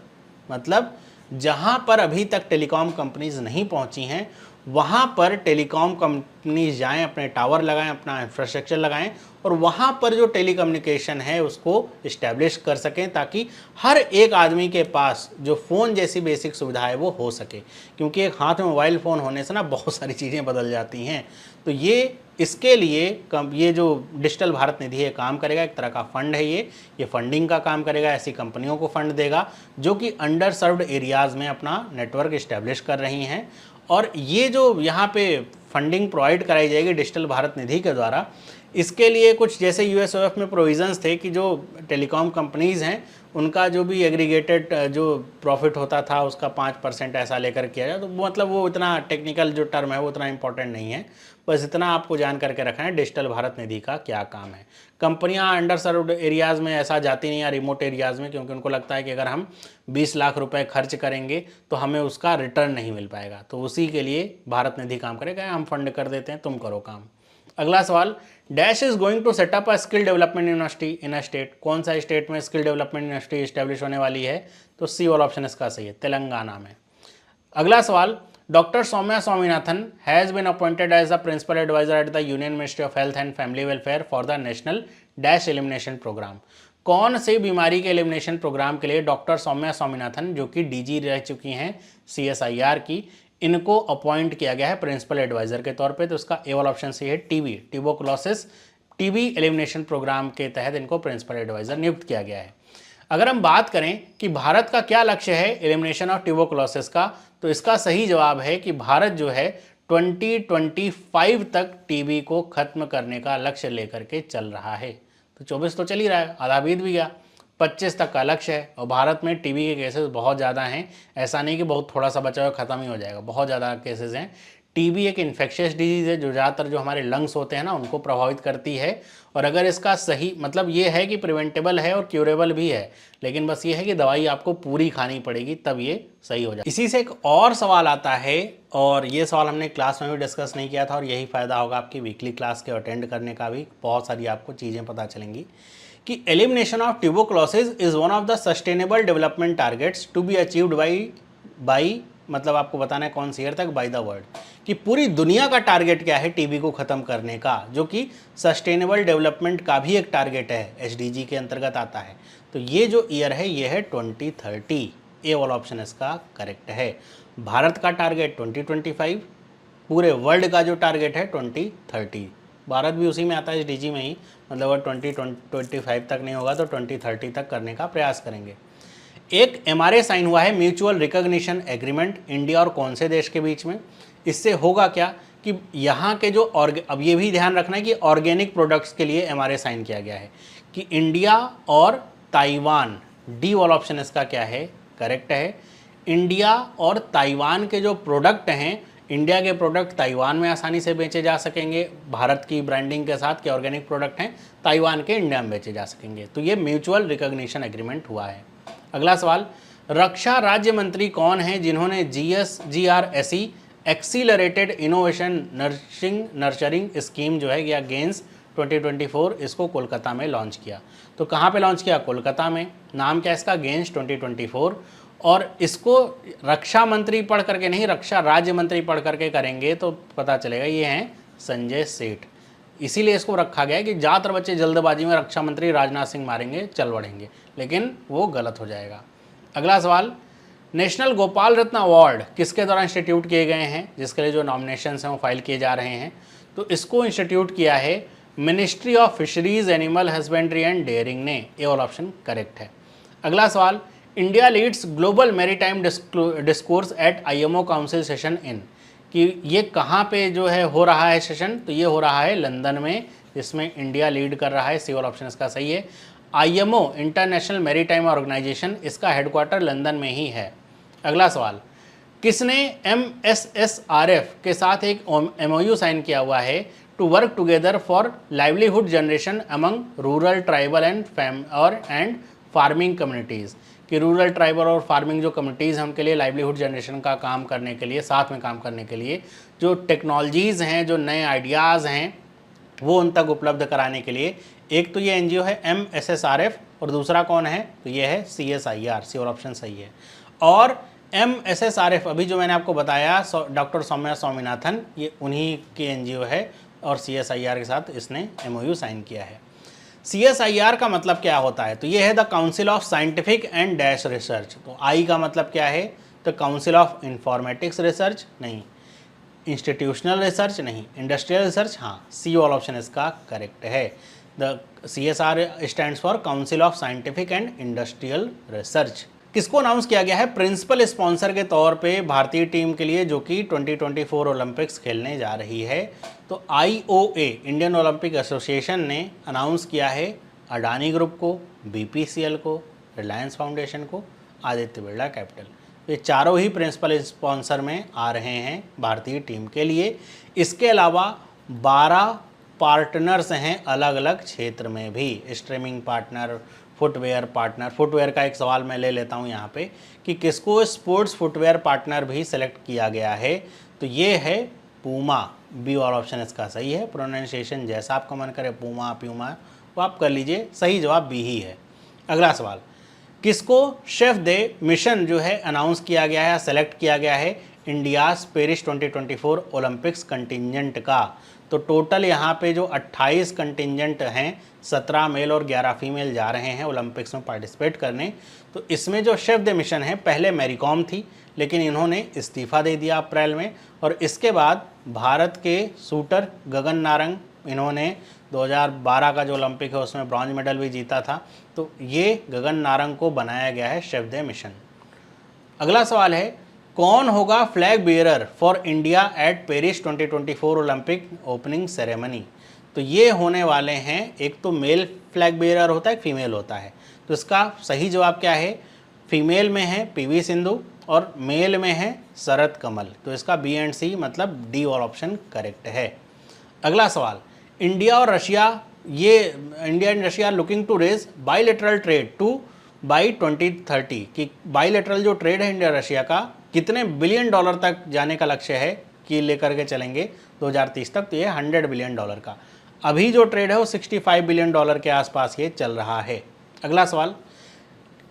मतलब जहां पर अभी तक टेलीकॉम कंपनीज नहीं पहुंची हैं वहाँ पर टेलीकॉम कंपनीज जाएं, अपने टावर लगाएं, अपना इंफ्रास्ट्रक्चर लगाएं और वहाँ पर जो टेलीकम्युनिकेशन है उसको इस्टेब्लिश कर सकें, ताकि हर एक आदमी के पास जो फ़ोन जैसी बेसिक सुविधा है वो हो सके। क्योंकि एक हाथ में मोबाइल फ़ोन होने से ना बहुत सारी चीज़ें बदल जाती हैं। तो ये इसके लिए ये जो डिजिटल भारत निधि है काम करेगा, एक तरह का फंड है ये फंडिंग का काम करेगा, ऐसी कंपनियों को फंड देगा जो कि अंडर सर्व्ड एरियाज़ में अपना नेटवर्क इस्टेब्लिश कर रही हैं। और ये जो यहाँ पे फंडिंग प्रोवाइड कराई जाएगी डिजिटल भारत निधि के द्वारा, इसके लिए कुछ जैसे यूएसओएफ में प्रोविजंस थे कि जो टेलीकॉम कंपनीज़ हैं उनका जो भी एग्रीगेटेड जो प्रॉफिट होता था उसका 5% ऐसा लेकर किया जाए। तो मतलब वो इतना टेक्निकल जो टर्म है वो उतना इंपॉर्टेंट नहीं है, बस इतना आपको जान करके रखना है डिजिटल भारत निधि का क्या काम है। कंपनियां अंडर सर्व्ड एरियाज़ में ऐसा जाती नहीं है, रिमोट एरियाज़ में, क्योंकि उनको लगता है कि अगर हम 20 लाख रुपए खर्च करेंगे तो हमें उसका रिटर्न नहीं मिल पाएगा। तो उसी के लिए भारत निधि काम करेगा, हम फंड कर देते हैं, तुम करो काम। अगला सवाल, dash is going to set up a skill development university in a state. कौन सा स्टेट में स्किल डेवलपमेंट यूनिवर्सिटी इस्टेब्लिश होने वाली है? तो सी वाला ऑप्शन इसका सही है, तेलंगाना में। अगला सवाल, doctor Soumya Swaminathan has been appointed as the principal adviser at the union ministry of health and family welfare for the national dash elimination programme. कौन सी बीमारी के एलिमिनेशन प्रोग्राम के लिए डॉक्टर सौम्या स्वामीनाथन, जो कि डीजी रह चुकी हैं CSIR की, इनको अपॉइंट किया गया है प्रिंसिपल एडवाइजर के तौर पे। तो इसका ए वाला ऑप्शन सही है, TB, tuberculosis TB elimination programme के तहत इनको प्रिंसिपल एडवाइजर नियुक्त किया गया है। अगर हम बात करें कि भारत का क्या लक्ष्य है एलिमिनेशन ऑफ ट्यूबरकुलोसिस का, तो इसका सही जवाब है कि भारत जो है 2025 तक टीबी को खत्म करने का लक्ष्य लेकर के चल रहा है। तो 24 तो चल ही रहा है, आधा बीत भी गया, 25 तक का लक्ष्य है। और भारत में टीबी के केसेस बहुत ज़्यादा हैं, ऐसा नहीं कि बहुत थोड़ा सा बचा हुआ खत्म ही हो जाएगा, बहुत ज़्यादा केसेस हैं। टीबी एक इन्फेक्शियस डिजीज़ है जो ज़्यादातर जो हमारे लंग्स होते हैं ना उनको प्रभावित करती है। और अगर इसका सही मतलब ये है कि प्रिवेंटेबल है और क्यूरेबल भी है, लेकिन बस ये है कि दवाई आपको पूरी खानी पड़ेगी तब ये सही हो जाए। इसी से एक और सवाल आता है, और ये सवाल हमने क्लास में भी डिस्कस नहीं किया था, और यही फ़ायदा होगा आपकी वीकली क्लास के अटेंड करने का भी, बहुत सारी आपको चीज़ें पता चलेंगी कि elimination of tuberculosis is one of the sustainable development targets to be achieved by मतलब आपको बताना है कौन सी ईयर तक, बाय द वर्ल्ड, कि पूरी दुनिया का टारगेट क्या है टीबी को ख़त्म करने का, जो कि सस्टेनेबल डेवलपमेंट का भी एक टारगेट है, SDG के अंतर्गत आता है। तो ये जो ईयर है ये है 2030, ए वाला ऑप्शन इसका करेक्ट है। भारत का टारगेट 2025, पूरे वर्ल्ड का जो टारगेट है 2030, भारत भी उसी में आता है SDG में ही, मतलब अगर 2025 तक नहीं होगा तो 2030 तक करने का प्रयास करेंगे। एक MRA साइन हुआ है, म्यूचुअल रिकॉग्निशन एग्रीमेंट, इंडिया और कौन से देश के बीच में। इससे होगा क्या कि यहाँ के जो अब ये भी ध्यान रखना है कि ऑर्गेनिक प्रोडक्ट्स के लिए MRA साइन किया गया है कि इंडिया और ताइवान, डी वाला ऑप्शन इसका क्या है, करेक्ट है। इंडिया और ताइवान के जो प्रोडक्ट हैं, इंडिया के प्रोडक्ट ताइवान में आसानी से बेचे जा सकेंगे भारत की ब्रांडिंग के साथ कि ऑर्गेनिक प्रोडक्ट हैं, ताइवान के इंडिया में बेचे जा सकेंगे। तो ये म्यूचुअल रिकॉग्निशन एग्रीमेंट हुआ है। अगला सवाल, रक्षा राज्य मंत्री कौन है जिन्होंने GSGRSE accelerated innovation nurturing scheme जो है या गेंस 2024 इसको कोलकाता में लॉन्च किया। तो कहाँ पे लॉन्च किया, कोलकाता में। नाम क्या है इसका, गेंस 2024। और इसको रक्षा मंत्री पढ़ करके नहीं, रक्षा राज्य मंत्री पढ़ करके करेंगे तो पता चलेगा ये हैं संजय सेठ, इसीलिए इसको रखा गया है कि ज़्यादातर बच्चे जल्दबाजी में रक्षा मंत्री राजनाथ सिंह मारेंगे, चल बढ़ेंगे, लेकिन वो गलत हो जाएगा। अगला सवाल, नेशनल गोपाल रत्न अवार्ड किसके द्वारा इंस्टीट्यूट किए गए हैं, जिसके लिए जो नॉमिनेशंस हैं वो फाइल किए जा रहे हैं। तो इसको इंस्टीट्यूट किया है ministry of fisheries, animal husbandry and dairying ने, ए वाला ऑप्शन करेक्ट है। अगला सवाल, India leads global maritime discourse at IMO council session in, कि ये कहाँ पे जो है हो रहा है सेशन, तो ये हो रहा है लंदन में, जिसमें इंडिया लीड कर रहा है, सी वाला ऑप्शन इसका सही है। IMO इंटरनेशनल मैरीटाइम ऑर्गेनाइजेशन, इसका हेडक्वार्टर लंदन में ही है। अगला सवाल, किसने MSSRF के साथ एक MOU साइन किया हुआ है to work together for livelihood generation among rural tribal and farming communities, कि रूरल ट्राइबल और फार्मिंग जो कम्युनिटीज़ हैं उनके लिए लाइवलीहुड जनरेशन का काम करने के लिए, साथ में काम करने के लिए जो टेक्नोलॉजीज़ हैं, जो नए आइडियाज़ हैं वो उन तक उपलब्ध कराने के लिए एक तो ये NGO है MSSRF और दूसरा कौन है, तो ये है CSIR, सी और ऑप्शन सही है। और MSSRF अभी जो मैंने आपको बताया डॉक्टर सौम्या स्वामीनाथन, ये उन्हीं के NGO है और CSIR के साथ इसने MOU साइन किया है। CSIR का मतलब क्या होता है, तो ये है the council of scientific and dash research. तो I का मतलब क्या है, तो काउंसिल ऑफ इंफॉर्मेटिक्स रिसर्च नहीं, इंस्टीट्यूशनल रिसर्च नहीं, इंडस्ट्रियल रिसर्च, हाँ, सी वाला ऑप्शन इसका करेक्ट है। The CSR stands for council of scientific and industrial research. किसको अनाउंस किया गया है प्रिंसिपल स्पॉन्सर के तौर पे भारतीय टीम के लिए जो कि 2024 ओलंपिक्स खेलने जा रही है, तो IOA इंडियन ओलंपिक एसोसिएशन ने अनाउंस किया है अडानी ग्रुप को, BPCL को, रिलायंस फाउंडेशन को, आदित्य बिरला कैपिटल। ये चारों ही प्रिंसिपल स्पॉन्सर में आ रहे हैं भारतीय टीम के लिए। इसके अलावा 12 पार्टनर्स हैं अलग अलग क्षेत्र में भी, streaming partner, footwear partner. Footwear का एक सवाल मैं ले लेता हूं यहाँ पे कि किसको स्पोर्ट्स फुटवेयर पार्टनर भी सेलेक्ट किया गया है, तो ये है पूमा, बी वाला ऑप्शन इसका सही है। प्रोनाउंसिएशन जैसा आपका मन करे, पूमा प्यूमा, वो आप कर लीजिए, सही जवाब बी ही है। अगला सवाल, किसको शेफ दे मिशन जो है अनाउंस किया गया है, सेलेक्ट किया गया है इंडियाज पेरिस 2024 ओलंपिक्स कंटिजेंट का, तो टोटल यहाँ पे जो 28 कंटिजेंट हैं, 17 मेल और 11 फीमेल जा रहे हैं ओलंपिक्स में पार्टिसिपेट करने। तो इसमें जो शेफ द मिशन है, पहले मैरी कॉम थी, लेकिन इन्होंने इस्तीफ़ा दे दिया अप्रैल में। और इसके बाद भारत के शूटर गगन नारंग, इन्होंने 2012 का जो ओलंपिक है उसमें ब्रॉन्ज मेडल भी जीता था। तो ये गगन नारंग को बनाया गया है शेफ द मिशन। अगला सवाल है, कौन होगा flag bearer for India at Paris 2024 Olympic opening ceremony? तो ये होने वाले हैं, एक तो मेल फ्लैग बियरर होता है, एक फीमेल होता है। तो इसका सही जवाब क्या है? फीमेल में है पीवी सिंधु और मेल में है शरत कमल। तो इसका बी एंड सी मतलब डी वाला ऑप्शन करेक्ट है। अगला सवाल, इंडिया और रशिया, ये India and Russia looking to raise bilateral trade to by 2030 कि बाईलेटरल जो ट्रेड है इंडिया रशिया का कितने बिलियन डॉलर तक जाने का लक्ष्य है कि लेकर के चलेंगे 2030 तक? तो ये 100 बिलियन डॉलर का। अभी जो ट्रेड है वो 65 बिलियन डॉलर के आसपास ये चल रहा है। अगला सवाल,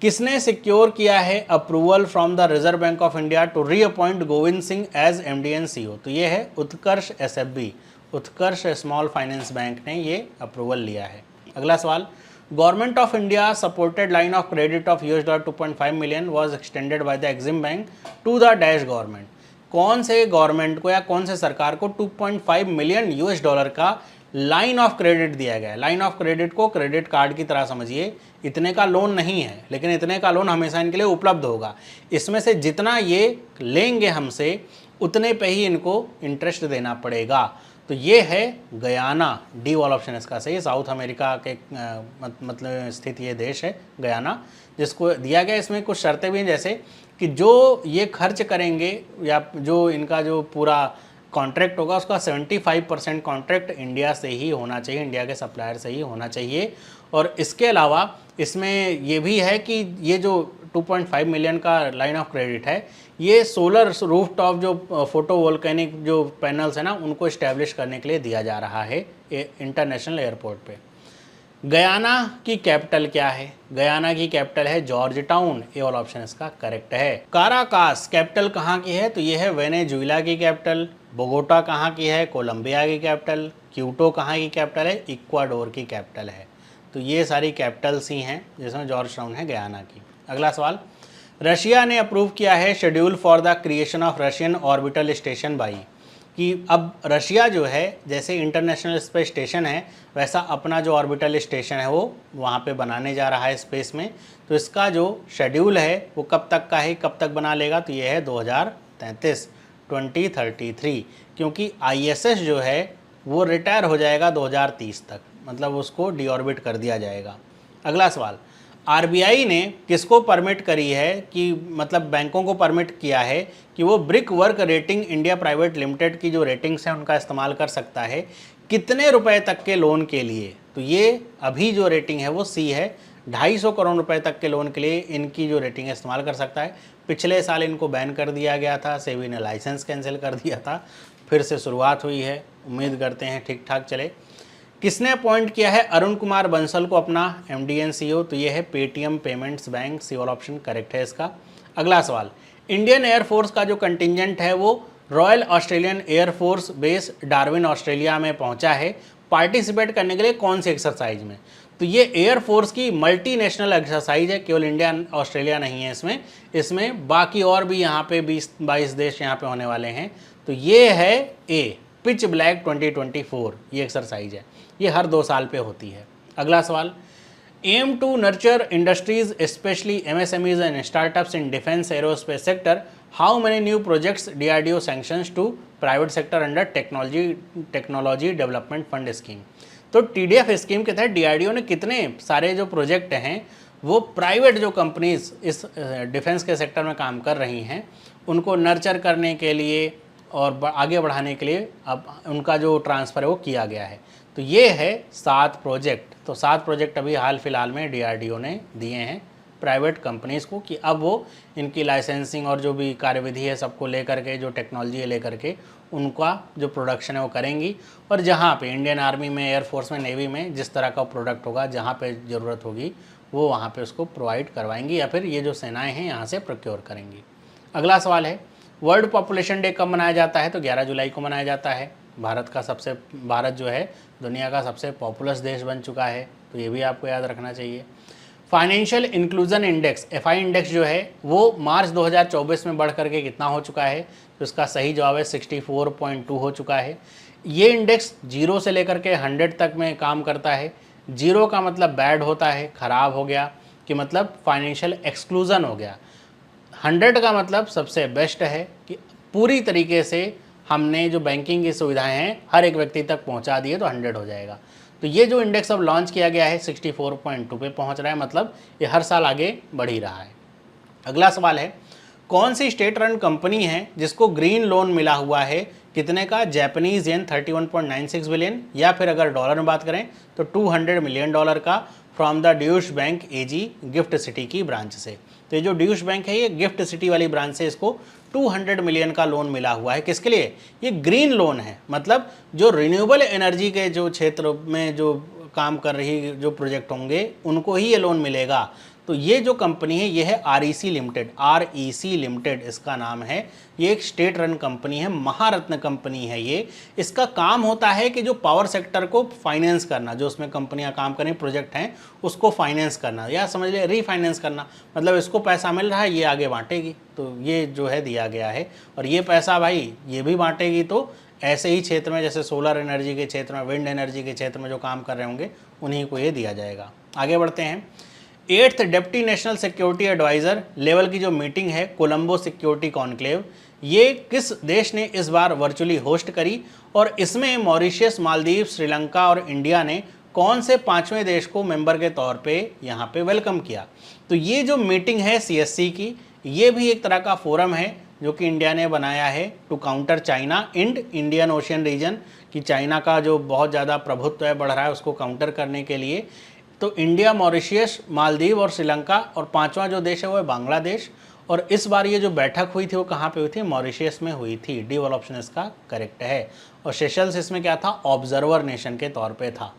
किसने सिक्योर किया है approval from the Reserve Bank of India to reappoint Govind Singh as MD and CEO? तो ये है Utkarsh SFB, Utkarsh small finance bank ने ये अप्रूवल लिया है। अगला सवाल, government of India supported line of credit of $2.5 million was extended by the Exim bank to the dash government? कौन से गवर्नमेंट को या कौन से सरकार को $2.5 मिलियन का लाइन ऑफ क्रेडिट दिया गया है? लाइन ऑफ क्रेडिट को क्रेडिट कार्ड की तरह समझिए, इतने का लोन नहीं है, लेकिन इतने का लोन हमेशा इनके लिए उपलब्ध होगा। इसमें से जितना ये लेंगे हमसे उतने पे ही इनको इंटरेस्ट देना पड़ेगा। तो ये है गयाना, डी वाला ऑप्शन इसका सही है। साउथ अमेरिका के मतलब स्थित ये देश है गयाना, जिसको दिया गया। इसमें कुछ शर्तें भी हैं, जैसे कि जो ये खर्च करेंगे या जो इनका जो पूरा कॉन्ट्रैक्ट होगा उसका 75% कॉन्ट्रैक्ट इंडिया से ही होना चाहिए, इंडिया के सप्लायर से ही होना चाहिए। और इसके अलावा इसमें ये भी है कि ये जो 2.5 मिलियन का लाइन ऑफ क्रेडिट है, ये सोलर रूफटॉप जो फोटोवोल्केनिक जो पैनल्स है ना, उनको इस्टेब्लिश करने के लिए दिया जा रहा है इंटरनेशनल एयरपोर्ट पे। गयाना की कैपिटल क्या है? गयाना की कैपिटल है जॉर्ज टाउन, ए वाला ऑप्शन इसका करेक्ट है। काराकास कैपिटल कहाँ की है? तो ये है वेनेजुएला की कैपिटल। बोगोटा कहाँ की है? कोलंबिया की कैपिटल। क्यूटो कहाँ की कैपिटल है? इक्वाडोर की कैपिटल है। तो ये सारी कैपिटल्स ही हैं, जिसमें जॉर्ज टाउन है गयाना की। अगला सवाल, रशिया ने अप्रूव किया है schedule for the creation of Russian orbital station by, कि अब रशिया जो है जैसे इंटरनेशनल स्पेस स्टेशन है वैसा अपना जो ऑर्बिटल स्टेशन है वो वहाँ पे बनाने जा रहा है स्पेस में। तो इसका जो शेड्यूल है वो कब तक का है, कब तक बना लेगा? तो ये है 2033, 2033, क्योंकि आईएसएस जो है वो रिटायर हो जाएगा 2030 तक, मतलब उसको डीऑर्बिट कर दिया जाएगा। अगला सवाल, आरबीआई ने किसको परमिट करी है कि मतलब बैंकों को परमिट किया है कि वो brick work rating India private limited की जो रेटिंग्स हैं उनका इस्तेमाल कर सकता है कितने रुपए तक के लोन के लिए? तो ये अभी जो रेटिंग है वो सी है, 250 करोड़ रुपए तक के लोन के लिए इनकी जो रेटिंग है इस्तेमाल कर सकता है। पिछले साल इनको बैन कर दिया गया था, सेबी ने लाइसेंस कैंसिल कर दिया था, फिर से शुरुआत हुई है, उम्मीद करते हैं ठीक ठाक चले। किसने अपॉइंट किया है अरुण कुमार बंसल को अपना एमडी एंड सीईओ? तो ये है पेटीएम पेमेंट्स बैंक, सी वाला ऑप्शन करेक्ट है इसका। अगला सवाल, इंडियन एयरफोर्स का जो कंटिजेंट है वो royal Australian air force base Darwin Australia में पहुंचा है पार्टिसिपेट करने के लिए कौन सी एक्सरसाइज में? तो ये एयरफोर्स की मल्टीनेशनल एक्सरसाइज है, केवल इंडिया ऑस्ट्रेलिया नहीं है इसमें बाकी और भी यहाँ पे 20-22 देश यहाँ पे होने वाले हैं। तो ये है ए, पिच ब्लैक 2024 ये एक्सरसाइज है, ये हर 2 साल पे होती है। अगला सवाल, aim to nurture industries specially MSMEs and startups in defence aerospace sector, how many new projects DRDO sanctions to private sector under technology development fund scheme? तो टीडीएफ स्कीम के तहत डीआरडीओ ने कितने सारे जो प्रोजेक्ट हैं वो प्राइवेट जो कंपनीज इस डिफेंस के सेक्टर में काम कर रही हैं उनको नर्चर करने के लिए और आगे बढ़ाने के लिए अब उनका जो ट्रांसफ़र है वो किया गया है। तो ये है 7 प्रोजेक्ट। तो 7 प्रोजेक्ट अभी हाल फिलहाल में डीआरडीओ ने दिए हैं प्राइवेट कंपनीज़ को कि अब वो इनकी लाइसेंसिंग और जो भी कार्यविधि है सबको लेकर के, जो टेक्नोलॉजी है लेकर के उनका जो प्रोडक्शन है वो करेंगी। और जहाँ पे इंडियन आर्मी में, एयरफोर्स में, नेवी में जिस तरह का प्रोडक्ट होगा, जहाँ पे ज़रूरत होगी वो वहाँ पे उसको प्रोवाइड करवाएंगी या फिर ये जो सेनाएँ हैं यहाँ से प्रोक्योर करेंगी। अगला सवाल है, वर्ल्ड पॉपुलेशन डे कब मनाया जाता है? तो 11 जुलाई को मनाया जाता है। भारत जो है दुनिया का सबसे पॉपुलस देश बन चुका है, तो ये भी आपको याद रखना चाहिए। Financial inclusion index FI index जो है वो मार्च 2024 में बढ़ करके कितना हो चुका है, तो इसका सही जवाब है 64.2 हो चुका है। ये इंडेक्स 0 से लेकर के 100 तक में काम करता है। 0 का मतलब बैड होता है, ख़राब हो गया, कि मतलब फाइनेंशियल एक्सक्लूज़न हो गया। 100 का मतलब सबसे बेस्ट है कि पूरी तरीके से हमने जो बैंकिंग की सुविधाएं हैं हर एक व्यक्ति तक पहुंचा दी है, तो 100 हो जाएगा। तो ये जो इंडेक्स अब लॉन्च किया गया है 64.2 पे पहुंच रहा है, मतलब ये हर साल आगे बढ़ ही रहा है। अगला सवाल है, कौन सी स्टेट रन कंपनी है जिसको ग्रीन लोन मिला हुआ है, कितने का, जापानीज येन 31.96 बिलियन, या फिर अगर डॉलर में बात करें तो $200 मिलियन का, from the Deutsche bank AG gift city की ब्रांच से। तो ये जो ड्यूश बैंक है ये गिफ्ट सिटी वाली ब्रांच से इसको 200 मिलियन का लोन मिला हुआ है। किसके लिए? ये ग्रीन लोन है, मतलब जो रिन्यूएबल एनर्जी के जो क्षेत्र में जो काम कर रही जो प्रोजेक्ट होंगे उनको ही ये लोन मिलेगा। तो ये जो कंपनी है ये है REC लिमिटेड, REC लिमिटेड इसका नाम है। ये एक स्टेट रन कंपनी है, महारत्न कंपनी है ये। इसका काम होता है कि जो पावर सेक्टर को फाइनेंस करना, जो उसमें कंपनियां काम करें, प्रोजेक्ट हैं, उसको फाइनेंस करना, या समझ लिया रीफाइनेंस करना, मतलब इसको पैसा मिल रहा है, ये आगे बांटेगी, तो ये जो है दिया गया है। और ये पैसा भाई ये भी बांटेगी, तो ऐसे ही क्षेत्र में जैसे सोलर एनर्जी के क्षेत्र में, विंड एनर्जी के क्षेत्र में जो काम कर रहे होंगे उन्हीं को ये दिया जाएगा। आगे बढ़ते हैं। 8th deputy national security adviser level की जो मीटिंग है कोलंबो सिक्योरिटी कॉन्क्लेव, ये किस देश ने इस बार वर्चुअली होस्ट करी, और इसमें मॉरिशस, मालदीव, श्रीलंका और इंडिया ने कौन से 5वें देश को मेंबर के तौर पे यहाँ पे वेलकम किया। तो ये जो मीटिंग है CSC की, ये भी एक तरह का फोरम है जो कि इंडिया ने बनाया है to counter China in Indian Ocean region, कि चाइना का जो बहुत ज़्यादा प्रभुत्व है, बढ़ रहा है, उसको काउंटर करने के लिए। तो इंडिया, मॉरिशस, मालदीव और श्रीलंका, और 5वां जो देश है वो है बांग्लादेश। और इस बार ये जो बैठक हुई थी वो कहाँ पे हुई थी? मॉरिशस में हुई थी। डी वाला ऑप्शन इसका करेक्ट है। और सेशल्स इसमें क्या था? ऑब्जर्वर नेशन के तौर पे था।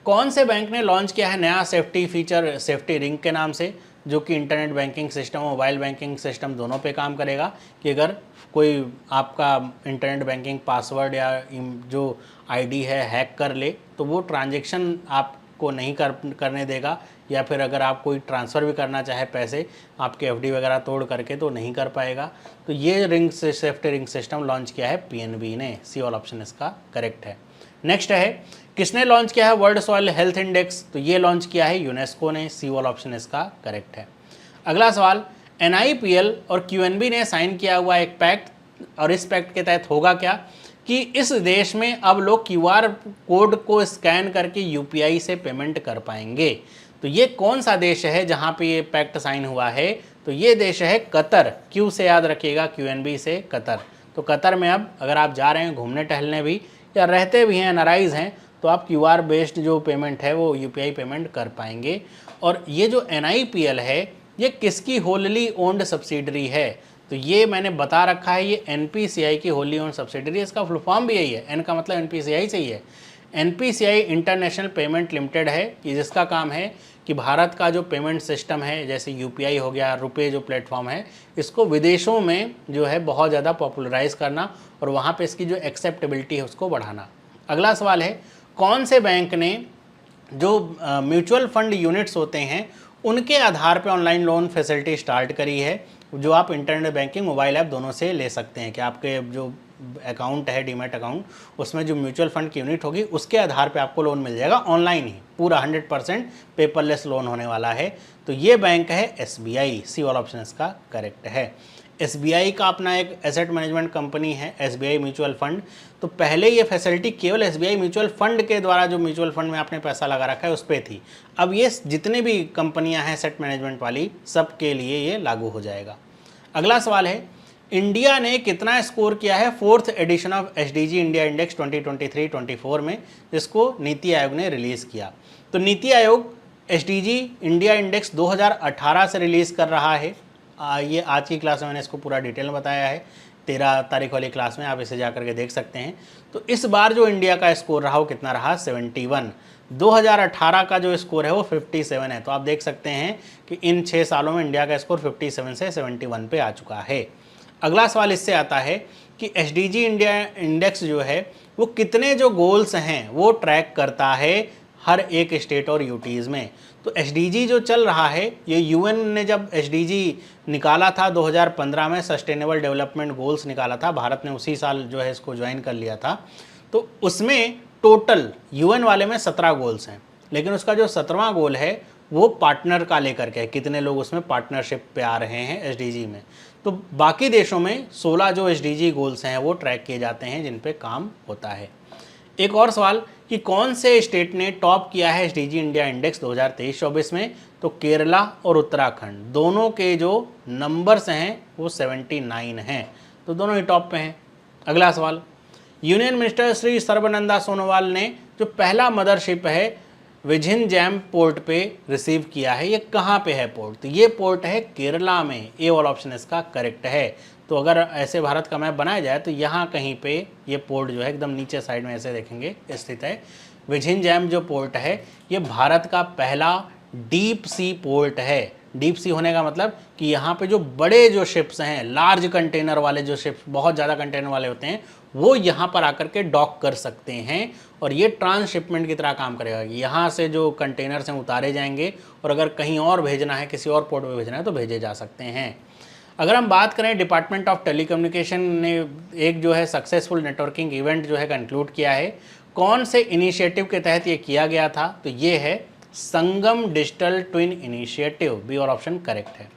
कौन से बैंक ने लॉन्च किया है नया सेफ्टी फीचर सेफ्टी रिंग के नाम से, जो कि internet banking system, mobile banking system दोनों पे काम करेगा, कि अगर कोई आपका इंटरनेट बैंकिंग पासवर्ड या जो ID है हैक कर ले तो वो ट्रांजैक्शन आपको नहीं करने देगा, या फिर अगर आप कोई ट्रांसफ़र भी करना चाहे पैसे आपके FD वगैरह तोड़ करके तो नहीं कर पाएगा। तो ये रिंग से सेफ्टी रिंग सिस्टम लॉन्च किया है PNB ने। सी वाला ऑप्शन इसका करेक्ट है। नेक्स्ट है, किसने लॉन्च किया है वर्ल्ड सॉइल हेल्थ इंडेक्स? तो ये लॉन्च किया है यूनेस्को ने। सी वाला ऑप्शन इसका करेक्ट है। अगला सवाल, NIPL और QNB ने साइन किया हुआ एक पैक्ट, और इस पैक्ट के तहत होगा क्या कि इस देश में अब लोग QR कोड को स्कैन करके UPI से पेमेंट कर पाएंगे। तो ये कौन सा देश है जहाँ पे ये पैक्ट साइन हुआ है? तो ये देश है कतर। क्यू से याद रखिएगा, QNB से कतर। तो कतर में अब अगर आप जा रहे हैं घूमने टहलने भी, या रहते भी हैं, एनआरआईज हैं, तो आप QR बेस्ड जो पेमेंट है वो UPI पेमेंट कर पाएंगे। और ये जो NIPL है ये किसकी होलली ओन्ड सब्सिडरी है? तो ये मैंने बता रखा है, ये NPCI की होली ओन्ड सब्सिडरी है। इसका फुल फॉर्म भी यही है, N का मतलब NPCI से ही है। NPCI इंटरनेशनल पेमेंट लिमिटेड है, कि जिसका काम है कि भारत का जो पेमेंट सिस्टम है, जैसे UPI हो गया, रुपए जो प्लेटफॉर्म है, इसको विदेशों में जो है बहुत ज़्यादा पॉपुलराइज करना और वहाँ पे इसकी जो एक्सेप्टेबिलिटी है उसको बढ़ाना। अगला सवाल है, कौन से बैंक ने जो म्यूचुअल फंड यूनिट्स होते हैं उनके आधार पे ऑनलाइन लोन फैसिलिटी स्टार्ट करी है, जो आप इंटरनेट बैंकिंग, मोबाइल ऐप दोनों से ले सकते हैं, कि आपके जो अकाउंट है डीमैट अकाउंट, उसमें जो म्यूचुअल फंड की यूनिट होगी उसके आधार पे आपको लोन मिल जाएगा ऑनलाइन ही, पूरा 100% पेपरलेस लोन होने वाला है। तो ये बैंक है SBI। सी वाला ऑप्शन इसका करेक्ट है। SBI का अपना एक एसेट मैनेजमेंट कंपनी है, SBI म्यूचुअल फंड। तो पहले ये फैसिलिटी केवल SBI म्यूचुअल फंड के द्वारा, जो म्यूचुअल फंड में आपने पैसा लगा रखा है उस पर थी। अब ये जितने भी कंपनियां हैं एसेट मैनेजमेंट वाली, सब के लिए ये लागू हो जाएगा। अगला सवाल है, इंडिया ने कितना स्कोर किया है 4th edition of SDG India index 2023-24 में, जिसको नीति आयोग ने रिलीज़ किया। तो NITI Aayog SDG India index 2018 से रिलीज़ कर रहा है। ये आज की क्लास में मैंने इसको पूरा डिटेल में बताया है, 13 तारीख वाली क्लास में आप इसे जा करके देख सकते हैं। तो इस बार जो इंडिया का स्कोर रहा वो कितना रहा? 71। 2018 का जो स्कोर है वो 57 है। तो आप देख सकते हैं कि इन 6 सालों में इंडिया का स्कोर 57 से 71 पे आ चुका है। अगला सवाल इससे आता है कि एसडीजी इंडिया इंडेक्स जो है वो कितने जो गोल्स हैं वो ट्रैक करता है हर एक स्टेट और यूटीज़ में। तो एसडीजी जो चल रहा है, ये यूएन ने जब एसडीजी निकाला था 2015 में, सस्टेनेबल डेवलपमेंट गोल्स निकाला था, भारत ने उसी साल जो है इसको ज्वाइन कर लिया था। तो उसमें टोटल यूएन वाले में 17 गोल्स हैं, लेकिन उसका जो 17वां गोल है वो पार्टनर का लेकर के, कितने लोग उसमें पार्टनरशिप पे आ रहे हैं एसडीजी में। तो बाकी देशों में 16 जो एसडीजी गोल्स हैं वो ट्रैक किए जाते हैं जिन पे काम होता है। एक और सवाल कि कौन से स्टेट ने टॉप किया है एसडीजी इंडिया इंडेक्स 2023-24 में? तो केरला और उत्तराखंड, दोनों के जो नंबर्स हैं वो 79 हैं, तो दोनों ही टॉप पे हैं। अगला सवाल, यूनियन मिनिस्टर श्री सर्बानंद सोनोवाल ने जो पहला मदरशिप है विझिन जैम पोर्ट पे रिसीव किया है, ये कहाँ पे है पोर्ट? तो ये पोर्ट है केरला में। ए वाला ऑप्शन इसका करेक्ट है। तो अगर ऐसे भारत का मैप बनाया जाए तो यहाँ कहीं पे ये पोर्ट जो है एकदम नीचे साइड में ऐसे देखेंगे स्थित है। विझिन जैम जो पोर्ट है ये भारत का पहला डीप सी पोर्ट है। डीप सी होने का मतलब कि यहाँ पे जो बड़े जो शिप्स हैं, लार्ज कंटेनर वाले जो शिप्स, बहुत ज़्यादा कंटेनर वाले होते हैं, वो यहाँ पर आकर के डॉक कर सकते हैं और ये ट्रांसशिपमेंट की तरह काम करेगा। यहाँ से जो कंटेनर्स हैं उतारे जाएंगे और अगर कहीं और भेजना है, किसी और पोर्ट पे भेजना है तो भेजे जा सकते हैं। अगर हम बात करें, डिपार्टमेंट ऑफ टेलीकम्युनिकेशन ने एक जो है सक्सेसफुल नेटवर्किंग इवेंट जो है कंक्लूड किया है। कौन से इनिशिएटिव के तहत ये किया गया था? तो ये है Sangam digital twin initiative. B और ऑप्शन करेक्ट है।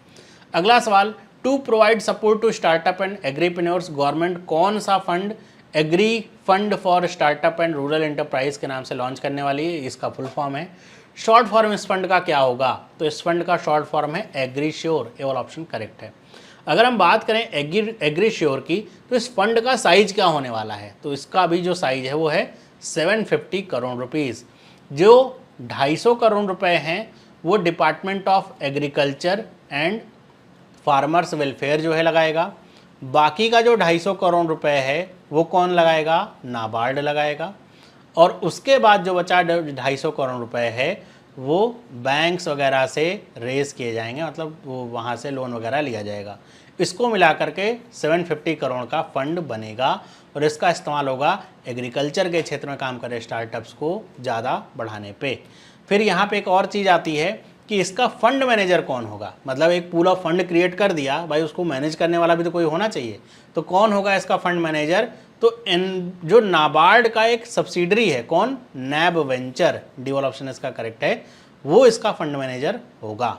अगला सवाल, to provide support to startup and agripreneurs, government कौन सा fund agri fund for startup and rural enterprise के नाम से लॉन्च करने वाली है? इसका फुल फॉर्म है। शॉर्ट फॉर्म इस फंड का क्या होगा? तो इस फंड का शॉर्ट फॉर्म है एग्रीश्योर। ए वाला ऑप्शन करेक्ट है। अगर हम बात करें एग्रीश्योर की, तो इस फंड का साइज क्या होने वाला है? तो इसका भी जो साइज है वो है 750 करोड़ रुपीज़। जो 250 करोड़ रुपए हैं वो department of agriculture and farmers welfare जो है लगाएगा। बाकी का जो 250 करोड़ रुपए है वो कौन लगाएगा? नाबार्ड लगाएगा। और उसके बाद जो बचा 250 करोड़ रुपए है वो बैंक्स वगैरह से रेज किए जाएंगे, मतलब वो वहाँ से लोन वगैरह लिया जाएगा। इसको मिला करके 750 करोड़ का फंड बनेगा और इसका इस्तेमाल होगा एग्रीकल्चर के क्षेत्र में काम करे स्टार्टअप्स को ज़्यादा बढ़ाने पे। फिर यहाँ पे एक और चीज़ आती है कि इसका फंड मैनेजर कौन होगा। मतलब एक पूरा फंड क्रिएट कर दिया भाई, उसको मैनेज करने वाला भी तो कोई होना चाहिए। तो कौन होगा इसका फंड मैनेजर? तो जो नाबार्ड का एक सब्सिडरी है, कौन? NAB venture. डी वाला ऑप्शन इसका करेक्ट है, वो इसका फंड मैनेजर होगा।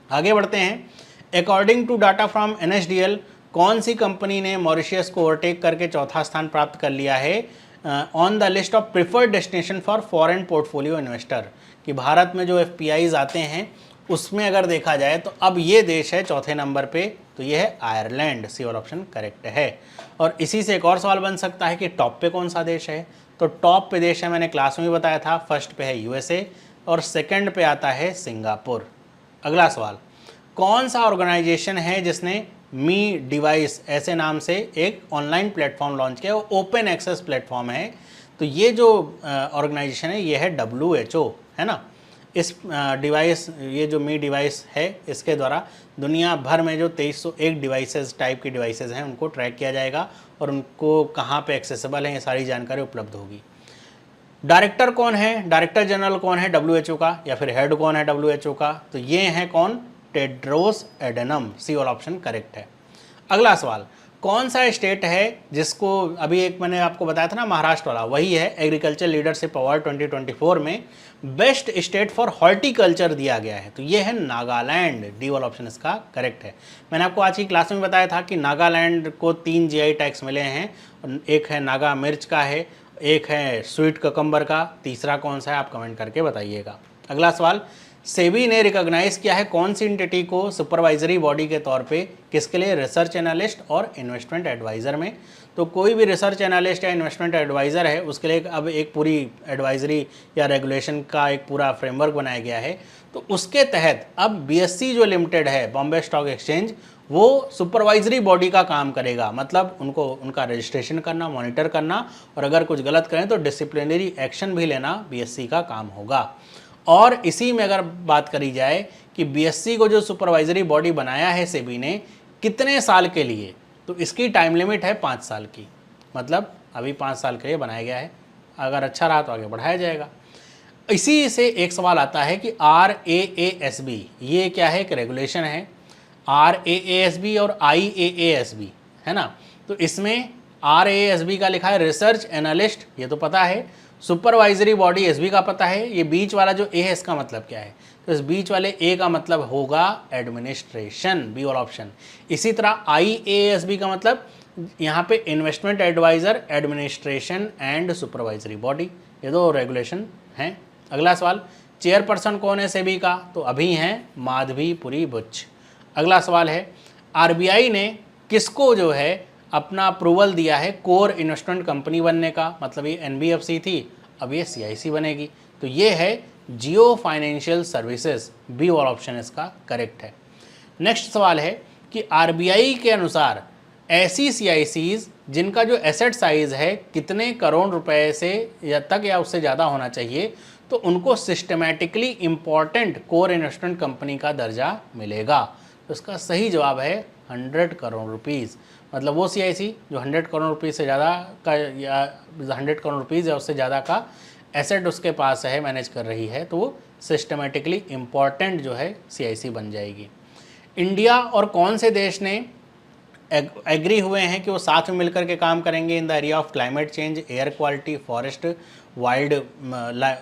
आगे बढ़ते हैं। According to data from NSDL, कौन सी कंपनी ने मॉरिशियस को ओवरटेक करके चौथा स्थान प्राप्त कर लिया है on the list of preferred destination for foreign portfolio investor? कि भारत में जो एफपीआईज आते हैं उसमें अगर देखा जाए तो अब ये देश है चौथे नंबर पे, तो ये है आयरलैंड। सी वाला ऑप्शन करेक्ट है। और इसी से एक और सवाल बन सकता है कि टॉप पे कौन सा देश है? तो टॉप पे देश है, मैंने क्लास में भी बताया था, फर्स्ट पे है यूएसए और सेकंड पे आता है सिंगापुर। अगला सवाल, कौन सा ऑर्गेनाइजेशन है जिसने मी डिवाइस ऐसे नाम से एक ऑनलाइन प्लेटफॉर्म लॉन्च किया? वो ओपन एक्सेस प्लेटफॉर्म है। तो ये जो ऑर्गेनाइजेशन है ये है WHO, है ना। इस डिवाइस, ये जो मी डिवाइस है, इसके द्वारा दुनिया भर में जो 2301 डिवाइसेस टाइप की डिवाइसेस हैं उनको ट्रैक किया जाएगा और उनको कहाँ पे एक्सेसिबल है ये सारी जानकारी उपलब्ध होगी। डायरेक्टर कौन है? डायरेक्टर जनरल कौन है WHO का, या फिर हेड कौन है WHO का? तो ये हैं कौन? टेड्रोस एडेनम। सी वाला ऑप्शन करेक्ट है। अगला सवाल, कौन सा स्टेट है जिसको अभी एक मैंने आपको बताया था ना, महाराष्ट्र वाला, वही है एग्रीकल्चर लीडरशिप अवार्ड 2024 में बेस्ट स्टेट फॉर हॉर्टिकल्चर दिया गया है? तो ये है नागालैंड। डी वाला ऑप्शन इसका करेक्ट है। मैंने आपको आज की क्लास में बताया था कि नागालैंड को 3 GI टैग्स मिले हैं। एक है नागा मिर्च का है, एक है स्वीट ककम्बर का, तीसरा कौन सा है आप कमेंट करके बताइएगा। अगला सवाल, सेबी ने रिकॉग्नाइज किया है कौन सी एंटिटी को सुपरवाइजरी बॉडी के तौर पे? किसके लिए? रिसर्च एनालिस्ट और इन्वेस्टमेंट एडवाइज़र में। तो कोई भी रिसर्च एनालिस्ट या इन्वेस्टमेंट एडवाइज़र है उसके लिए अब एक पूरी एडवाइजरी या रेगुलेशन का एक पूरा फ्रेमवर्क बनाया गया है। तो उसके तहत अब BSE जो लिमिटेड है, बॉम्बे स्टॉक एक्सचेंज, वो सुपरवाइजरी बॉडी का काम करेगा। मतलब उनको उनका रजिस्ट्रेशन करना, मॉनिटर करना और अगर कुछ गलत करें तो डिसिप्लिनरी एक्शन भी लेना BSE का काम होगा। और इसी में अगर बात करी जाए कि BSE को जो सुपरवाइजरी बॉडी बनाया है सेबी ने, कितने साल के लिए? तो तो इसकी टाइम लिमिट है 5 साल की, मतलब अभी 5 साल के लिए बनाया गया है, अगर अच्छा रहा तो आगे बढ़ाया जाएगा। इसी से एक सवाल आता है कि RAASB ये क्या है, एक रेगुलेशन है। RAASB और IAASB है ना, तो इसमें RAASB का लिखा है रिसर्च एनालिस्ट, ये तो पता है। सुपरवाइजरी बॉडी SB का पता है। ये बीच वाला जो A है इसका मतलब क्या है, तो इस बीच वाले A का मतलब होगा एडमिनिस्ट्रेशन, बी वाला ऑप्शन। इसी तरह IAASB का मतलब यहाँ पे investment adviser, administration and supervisory body, ये दो रेगुलेशन हैं। अगला सवाल, चेयरपर्सन कौन है सेबी का, तो अभी हैं माधवीपुरी बुच। अगला सवाल है, RBI ने किसको जो है अपना अप्रूवल दिया है कोर इन्वेस्टमेंट कंपनी बनने का, मतलब ये NBFC थी, अब ये CIC बनेगी, तो ये है जियो फाइनेंशियल सर्विसेज, बी वाला ऑप्शन इसका करेक्ट है। नेक्स्ट सवाल है कि RBI के अनुसार ऐसी CICs जिनका जो एसेट साइज है कितने करोड़ रुपए से या तक या उससे ज़्यादा होना चाहिए, तो उनको systematically important core investment company का दर्जा मिलेगा। तो इसका सही जवाब है 100 करोड़ रुपीज़, मतलब वो CIC जो 100 करोड़ रुपीज़ से ज़्यादा का या 100 करोड़ रुपीज़ या उससे ज़्यादा का एसेट उसके पास है, मैनेज कर रही है, तो वो सिस्टमेटिकली इम्पॉर्टेंट जो है CIC बन जाएगी। इंडिया और कौन से देश ने एग्री हुए हैं कि वो साथ में मिलकर के काम करेंगे in the area of climate change, air quality, forest, wild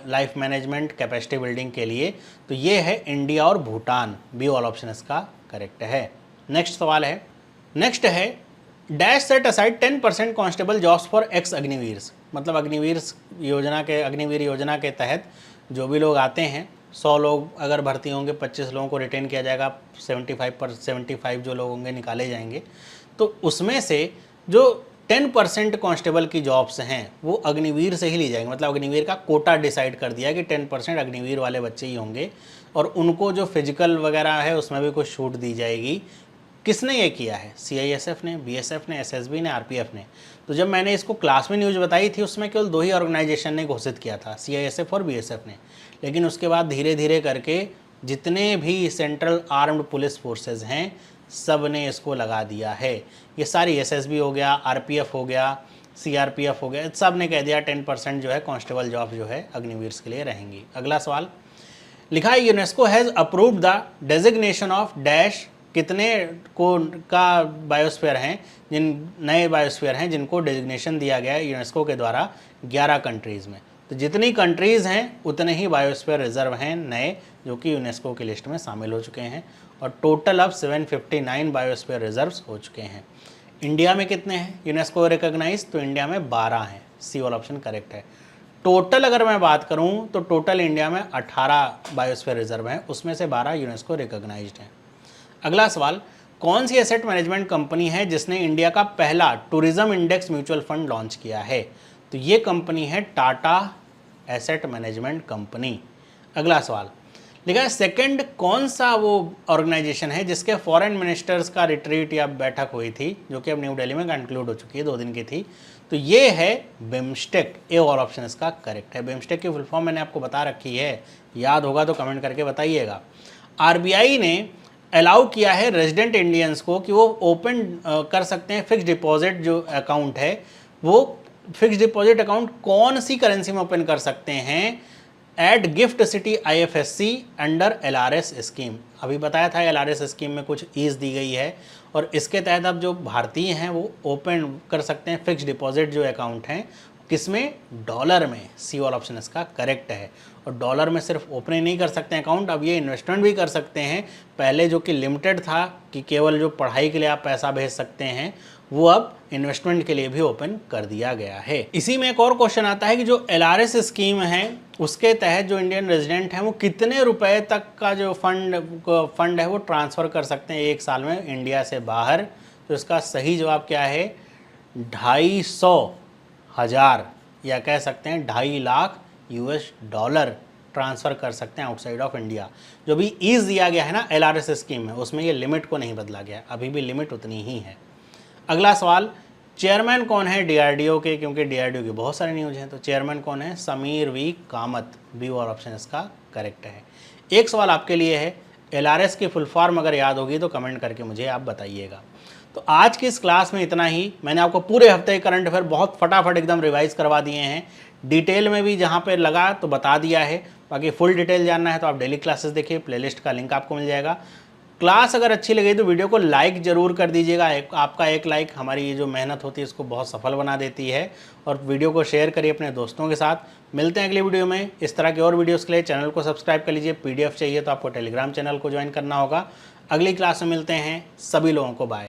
life management, capacity building के लिए, तो ये है इंडिया और भूटान, बी वाला ऑप्शन इसका करेक्ट है। नेक्स्ट सवाल है, नेक्स्ट है dash set aside 10% constable jobs for ex Agniveers, मतलब अग्निवीर योजना के तहत जो भी लोग आते हैं, 100 लोग अगर भर्ती होंगे, 25 लोगों को रिटेन किया जाएगा, 75 जो लोग होंगे निकाले जाएंगे, तो उसमें से जो 10% कांस्टेबल की जॉब्स हैं वो अग्निवीर से ही ली जाएंगी, मतलब अग्निवीर का कोटा डिसाइड कर दिया कि 10% अग्निवीर वाले बच्चे ही होंगे, और उनको जो फिजिकल वगैरह है उसमें भी कुछ छूट दी जाएगी। किसने ये किया है, CISF ने, BSF ने, SSB ने, RPF ने। तो जब मैंने इसको क्लास में न्यूज़ बताई थी उसमें केवल 2 ही ऑर्गेनाइजेशन ने घोषित किया था, CISF और BSF ने, लेकिन उसके बाद धीरे धीरे करके जितने भी सेंट्रल आर्म्ड पुलिस फोर्सेस हैं सब ने इसको लगा दिया है। ये सारी SSB हो गया, RPF हो गया, CRPF हो गया, सब ने कह दिया 10% जो है कांस्टेबल जॉब जो है अग्निवीर के लिए रहेंगी। अगला सवाल लिखा है, UNESCO has approved the designation of dash, कितने को का बायोस्फीयर हैं, जिन नए बायोस्फीयर हैं जिनको डेजिग्नेशन दिया गया है यूनेस्को के द्वारा 11 कंट्रीज़ में। तो जितनी कंट्रीज़ हैं उतने ही बायोस्फीयर रिजर्व हैं नए, जो कि यूनेस्को की लिस्ट में शामिल हो चुके हैं, और टोटल अब 759 बायोस्फीयर रिजर्व्स हो चुके हैं। इंडिया में कितने हैं यूनेस्को रिकॉग्नाइज, तो इंडिया में 12 हैं, सी वाला ऑप्शन करेक्ट है। टोटल अगर मैं बात करूं तो टोटल इंडिया में 18 बायोस्फीयर रिजर्व हैं, उसमें से 12 यूनेस्को रिकॉग्नाइज्ड हैं। अगला सवाल, कौन सी एसेट मैनेजमेंट कंपनी है जिसने इंडिया का पहला tourism index mutual fund launch किया है, तो ये कंपनी है टाटा एसेट मैनेजमेंट कंपनी। अगला सवाल लिखा है, सेकंड कौन सा वो ऑर्गेनाइजेशन है जिसके फॉरेन मिनिस्टर्स का रिट्रीट या बैठक हुई थी, जो कि अब न्यू दिल्ली में कंक्लूड हो चुकी है, 2 दिन की थी, तो ये है बिम्स्टेक, ए और ऑप्शन इसका करेक्ट है। बिम्स्टेक की फुल फॉर्म मैंने आपको बता रखी है, याद होगा तो कमेंट करके बताइएगा। RBI ने अलाउ किया है रेजिडेंट इंडियंस को कि वो ओपन कर सकते हैं फिक्स डिपॉजिट जो अकाउंट है, वो फिक्स डिपॉजिट अकाउंट कौन सी करेंसी में ओपन कर सकते हैं, at gift city IFSC under LRS scheme. अभी बताया था LRS स्कीम में कुछ ईज दी गई है, और इसके तहत अब जो भारतीय हैं वो ओपन कर सकते हैं फिक्स डिपॉजिट जो अकाउंट हैं, किसमें, डॉलर में, सी वाला ऑप्शन इसका करेक्ट है। और डॉलर में सिर्फ ओपन ही नहीं कर सकते हैं अकाउंट, अब ये इन्वेस्टमेंट भी कर सकते हैं। पहले जो कि लिमिटेड था कि केवल जो पढ़ाई के लिए आप पैसा भेज सकते हैं, वो अब इन्वेस्टमेंट के लिए भी ओपन कर दिया गया है। इसी में एक और क्वेश्चन आता है कि जो LRS स्कीम है उसके तहत जो इंडियन रेजिडेंट हैं वो कितने रुपए तक का जो फंड है वो ट्रांसफ़र कर सकते हैं 1 साल में इंडिया से बाहर। तो इसका सही जवाब क्या है, 250,000 या कह सकते हैं 2.5 लाख US डॉलर ट्रांसफ़र कर सकते हैं आउटसाइड ऑफ इंडिया। जो भी ईज दिया गया है ना LRS स्कीम में, उसमें ये लिमिट को नहीं बदला गया, अभी भी लिमिट उतनी ही है। अगला सवाल, चेयरमैन कौन है DRDO के, क्योंकि DRDO की बहुत सारी न्यूज़ हैं, तो चेयरमैन कौन है, समीर V कामत, बी और ऑप्शन इसका करेक्ट है। एक सवाल आपके लिए है, LRS की फुल फॉर्म अगर याद होगी तो कमेंट करके मुझे आप बताइएगा। तो आज की इस क्लास में इतना ही। मैंने आपको पूरे हफ्ते के करंट अफेयर बहुत फटाफट एकदम रिवाइज करवा दिए हैं, डिटेल में भी जहाँ पे लगा तो बता दिया है। बाकी फुल डिटेल जानना है तो आप डेली क्लासेस देखिए, प्लेलिस्ट का लिंक आपको मिल जाएगा। क्लास अगर अच्छी लगी तो वीडियो को लाइक ज़रूर कर दीजिएगा। आपका एक लाइक हमारी ये जो मेहनत होती है इसको बहुत सफल बना देती है। और वीडियो को शेयर करिए अपने दोस्तों के साथ। मिलते हैं अगली वीडियो में। इस तरह की और वीडियोस के लिए चैनल को सब्सक्राइब कर लीजिए। PDF चाहिए तो आपको टेलीग्राम चैनल को ज्वाइन करना होगा। अगली क्लास में मिलते हैं। सभी लोगों को बाय।